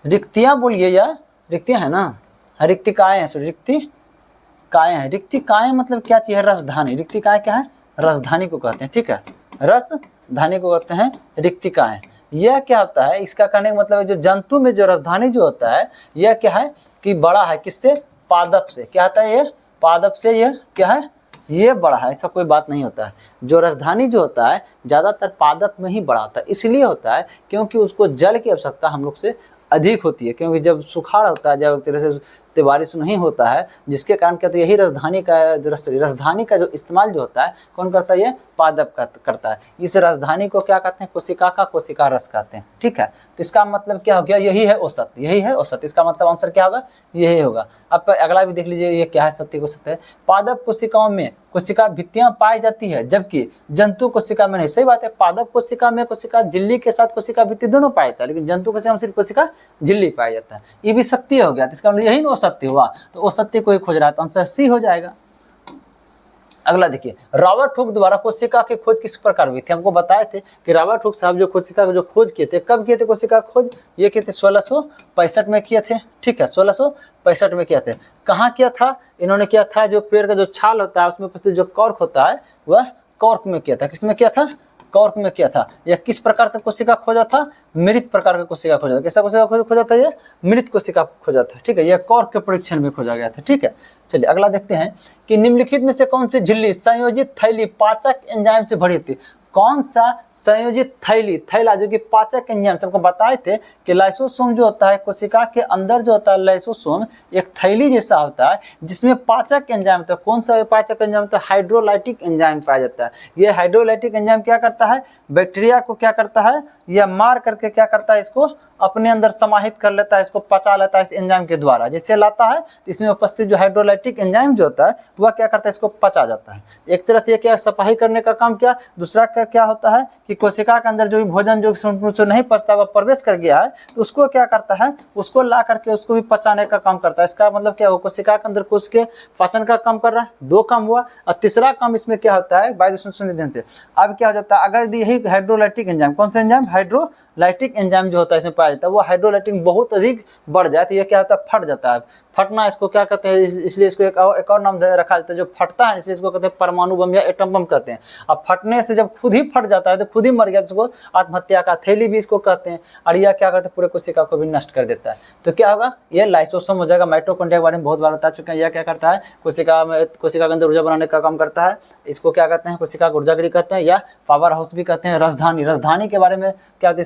Speaker 1: रिक्तियां बोलिए या रिक्तियां है ना, रिक्तिकाएं हैं, रिक्तिकाएं हैं। रिक्तिकाएं मतलब क्या चीज है, रसधानी। रिक्तिकाएं क्या है, रसधानी को कहते हैं, ठीक है। रसधानी को कहते हैं रिक्तिकाएं। यह क्या होता है, इसका कहने का मतलब है जो जंतु में जो रसधानी जो होता है, यह क्या है कि बड़ा है, किससे, पादप से। क्या होता है, ये पादप से, यह क्या है, ये बड़ा है, ऐसा कोई बात नहीं होता है। जो रसधानी जो होता है ज़्यादातर पादप में ही बड़ा होता है। इसलिए होता है क्योंकि उसको जल की आवश्यकता हम लोग से अधिक होती है, क्योंकि जब सुखाड़ होता है, जब एक तरह से बारिश नहीं होता है, जिसके कारण क्या होता है, यही राजधानी का जो इस्तेमाल जो होता है कौन करता है, ये पादप करता है। इस राजधानी को क्या कहते हैं, कोशिका का कोशिका रस कहते हैं। ठीक है, तो इसका मतलब क्या हो गया, यही है औसत, यही है औसत। इसका मतलब आंसर क्या होगा, यही होगा। अब अगला भी देख लीजिए, ये क्या है, सत्य औसत है। पादप कोशिकाओं में कोशिका भित्तियां पाई जाती है, जबकि जंतु कोशिका में नहीं। सही बात है, पादप कोशिका में कोशिका झिल्ली के साथ कोशिका भित्ति दोनों पाया जाता है, लेकिन जंतु कोशिका में सिर्फ कोशिका झिल्ली पाया जाता है। ये भी सत्य हो गया, तो इसका मतलब यही ना असत्य हुआ, तो असत्य को ही खोज रहा है, तो आंसर सी हो जाएगा। अगला देखिए, रॉबर्ट हुक द्वारा कोशिका की खोज किस प्रकार हुई थी। हमको बताए थे कि रॉबर्ट हुक साहब जो कोशिका की जो खोज किए थे, कब किए थे कोशिका खोज, ये किए थे 1665 में किए थे। ठीक है, 1665 में किया थे। कहाँ किया था, इन्होंने किया था जो पेड़ का जो छाल होता है उसमें उपस्थित जो कॉर्क होता है, वह कॉर्क में किया था। किसमें किया था, कॉर्क में किया था। यह किस प्रकार का कोशिका खोजा था, मृत प्रकार का कोशिका खोजा था। कैसा कोशिका खोजा था, ये मृत कोशिका खोजा था। ठीक है, यह कॉर्क के परीक्षण में खोजा गया था। ठीक है, चलिए अगला देखते हैं कि निम्नलिखित में से कौन सी झिल्ली संयोजित थैली पाचक एंजाइम से भरी थी। कौन सा संयोजित थैला जो कि पाचक एंजाइम, सबको बताए थे कि लाइसोसोम जो होता है कोशिका के अंदर जो होता है, लाइसोसोम एक थैली जैसा होता है जिसमें पाचक एंजाइम होता है। कौन सा पाचक एंजाइम होता है, हाइड्रोलाइटिक एंजाइम पाया जाता है। ये हाइड्रोलाइटिक एंजाइम क्या करता है, बैक्टीरिया को क्या करता है, यह मार करके क्या करता है, इसको अपने अंदर समाहित कर लेता है, इसको पचा लेता है इस एंजाइम के द्वारा। जैसे लाता है तो इसमें उपस्थित जो हाइड्रोलाइटिक एंजाइम जो होता है वह क्या करता है, इसको पचा जाता है। एक तरह से ये क्या सफाई करने का काम किया। दूसरा क्या होता है कि कोशिका के अंदर जो भी भोजन जो से नहीं पचता वह प्रवेश कर गया है, तो उसको क्या करता है, उसको ला करके उसको भी पचाने का काम करता है। इसका मतलब क्या हो, कोशिका के अंदर कुछ के पाचन का काम कर रहा है, दो काम हुआ। और तीसरा काम इसमें क्या होता है, वायुसंश्लेषण निधन से। अब क्या हो जाता है, अगर यही हाइड्रोलाइटिक एंजाइम, कौन सा एंजाइम, हाइड्रोलाइटिक एंजाइम जो होता है इसमें पाया जाता है, वो हाइड्रोलाइटिक बहुत अधिक बढ़ जाए तो ये क्या होता है, फट जाता है। फटना इसको क्या कहते हैं, इसलिए इसको एक और नाम रखा जाता है, जो फटता है इसलिए इसको कहते हैं परमाणु बम या एटम बम कहते हैं। अब फटने से जब खुद ही फट जाता है तो खुद ही मर गया, तो इसको आत्महत्या का थैली भी इसको कहते हैं। और यह क्या करते हैं, पूरे कोशिका को भी नष्ट कर देता है। तो क्या होगा, ये लाइसोसोम हो जाएगा। माइटोकॉन्ड्रिया के बारे में बहुत बार बता चुके हैं। यह क्या करता है, कोशिका के अंदर ऊर्जा बनाने का काम करता है। इसको क्या कहते हैं, कोशिका को ऊर्जागृह कहते हैं या पावर हाउस भी कहते हैं। राजधानी के बारे में क्या होता है,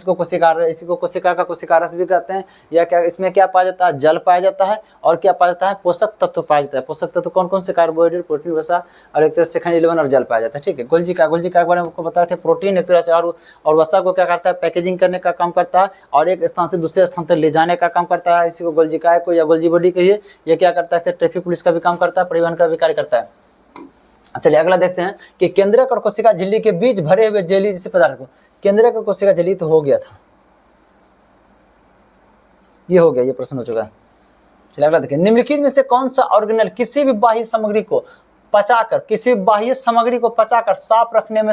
Speaker 1: इसको कोशिका का कोशिका रस भी कहते हैं। या क्या, इसमें क्या पाया जाता है, जल पाया जाता है और क्या पाया जाता है, पोषक तत्व पाया जाता है। पोषक तत्व कौन कौन से, कार्बोहाइड्रेट, प्रोटीन, वसा और एक तरह से खनिज लवण और जल पाया जाता है। ठीक है, गोल्जी का के बारे में आपको बताए थे, प्रोटीन एक तरह से और वसा को क्या करता है, पैकेजिंग करने का काम करता है और एक स्थान से दूसरे स्थान तक ले जाने का काम करता है। इसी को गोल्जी काय को या गोल्जी बॉडी कहिए। ये क्या करता है, ट्रैफिक पुलिस का भी काम करता है, परिवहन का भी कार्य करता है। चलिए अगला देखते हैं कि केंद्रक और कोशिका झिल्ली के बीच भरे हुए जेली जैसे पदार्थ को, केंद्रक और कोशिका झिल्ली तो हो गया था, ये हो गया, ये प्रश्न हो चुका है। चलिए अगला देखिए, निम्नलिखित में से कौन सा ऑर्गेनल किसी भी बाह्य सामग्री को पचाकर साफ रखने में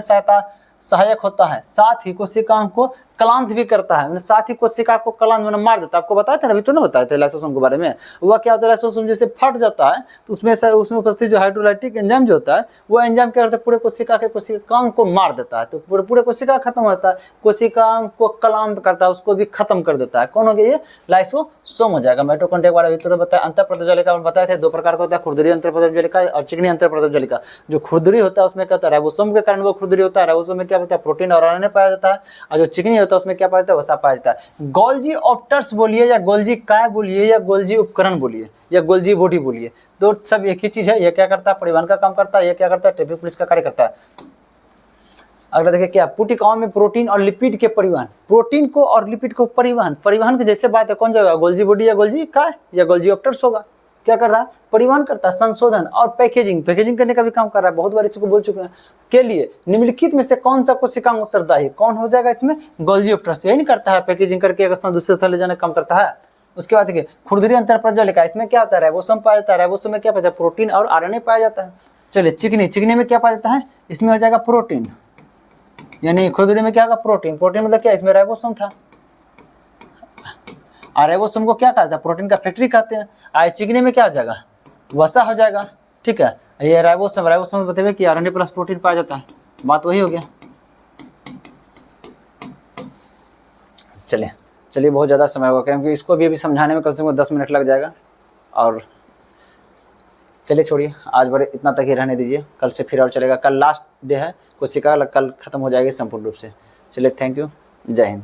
Speaker 1: सहायक होता है, साथ ही कोशिकाओं को क्लांत भी करता है। साथ ही कोशिका को क्लांत मार देता है। आपको बताया था ना, अभी तो ना बताए थे लाइसोसोम के बारे में। वह क्या होता है, लाइसोसोम जैसे फट जाता है तो उसमें उपस्थित जो हाइड्रोलाइटिक एंजाइम जो होता है वो एंजाइम क्या करता है, पूरे कोशिकाओं को मार देता है। तो पूरे कोशिका खत्म हो जाता है, कोशिकाओं को क्लांत करता है, उसको भी खत्म कर देता है। कौन हो गया, ये लाइसोसोम हो जाएगा। माइटोकॉन्ड्रिया के बारे में तो बताया। अंतःप्रदेशजालिका बताए थे, दो प्रकार का होता है, खुरदरी अंतःप्रदेशजालिका और चिकनी अंतःप्रदेशजालिका। जो खुरदरी होता है उसमें क्या होता है, राइबोसोम के कारण वो खुरदरी होता है। राइबोसोम में क्या होता है, प्रोटीन और आरएनए पाया जाता है। और जो चिकनी होता है उसमें क्या पाया जाता है, वसा पाया जाता है। गोल्जी ऑप्टर्स बोलिए या गोल्जी काय बोलिए या गोल्जी उपकरण बोलिए या गोल्जी बॉडी बोलिए, तो सब एक ही चीज है। ये क्या करता है, परिवहन का काम करता है। ये क्या करता है, ट्रैफिक पुलिस का कार्य करता है। अगला देखिए क्या, पुटिकाओं में प्रोटीन और लिपिड के परिवहन, प्रोटीन को और लिपिड को परिवहन के जैसे बात है, कौन जाएगा, गोल्जी बॉडी या गोल्जी काय या गोल्जी ऑप्टर्स होगा। क्या कर रहा है, परिवहन करता है, संशोधन और पैकेजिंग करने का भी काम कर रहा है। बहुत बार इसको बोल चुके हैं। के लिए निम्नलिखित में से कौन सा कोशिका उत्तरदायी, कौन हो जाएगा इसमें, गोल्जी ऑप्टर्स। यही नहीं करता है, पैकेजिंग करके एक स्थान दूसरे स्थान ले जाने का काम करता है। उसके बाद देखिए खुरदरी अंतःप्रज्वलिका, इसमें क्या होता है, राइबोसोम पाया जाता है। राइबोसोम में क्या पाया जाता है, प्रोटीन और आरएनए पाया जाता है। चलिए चिकनी में क्या पाया जाता है, इसमें हो जाएगा प्रोटीन, यानी खुरदरी में क्या होगा, प्रोटीन मतलब क्या, इसमें राइबोसोम था। राइबोसोम को क्या कहते हैं, प्रोटीन का फैक्ट्री कहते हैं। चिकनी में क्या हो जाएगा, वसा हो जाएगा। ठीक है, ये राइबोसोम बताइए कि आरएनए प्लस प्रोटीन पाया जाता है, बात वही हो गया। चलिए बहुत ज़्यादा समय होगा क्योंकि इसको भी अभी समझाने में कम से कम 10 मिनट लग जाएगा। और चलिए छोड़िए, आज बड़े इतना तक ही रहने दीजिए, कल से फिर और चलेगा। कल लास्ट डे है कोशिका, कल खत्म हो जाएगी संपूर्ण रूप से। चलिए थैंक यू, जय हिंद।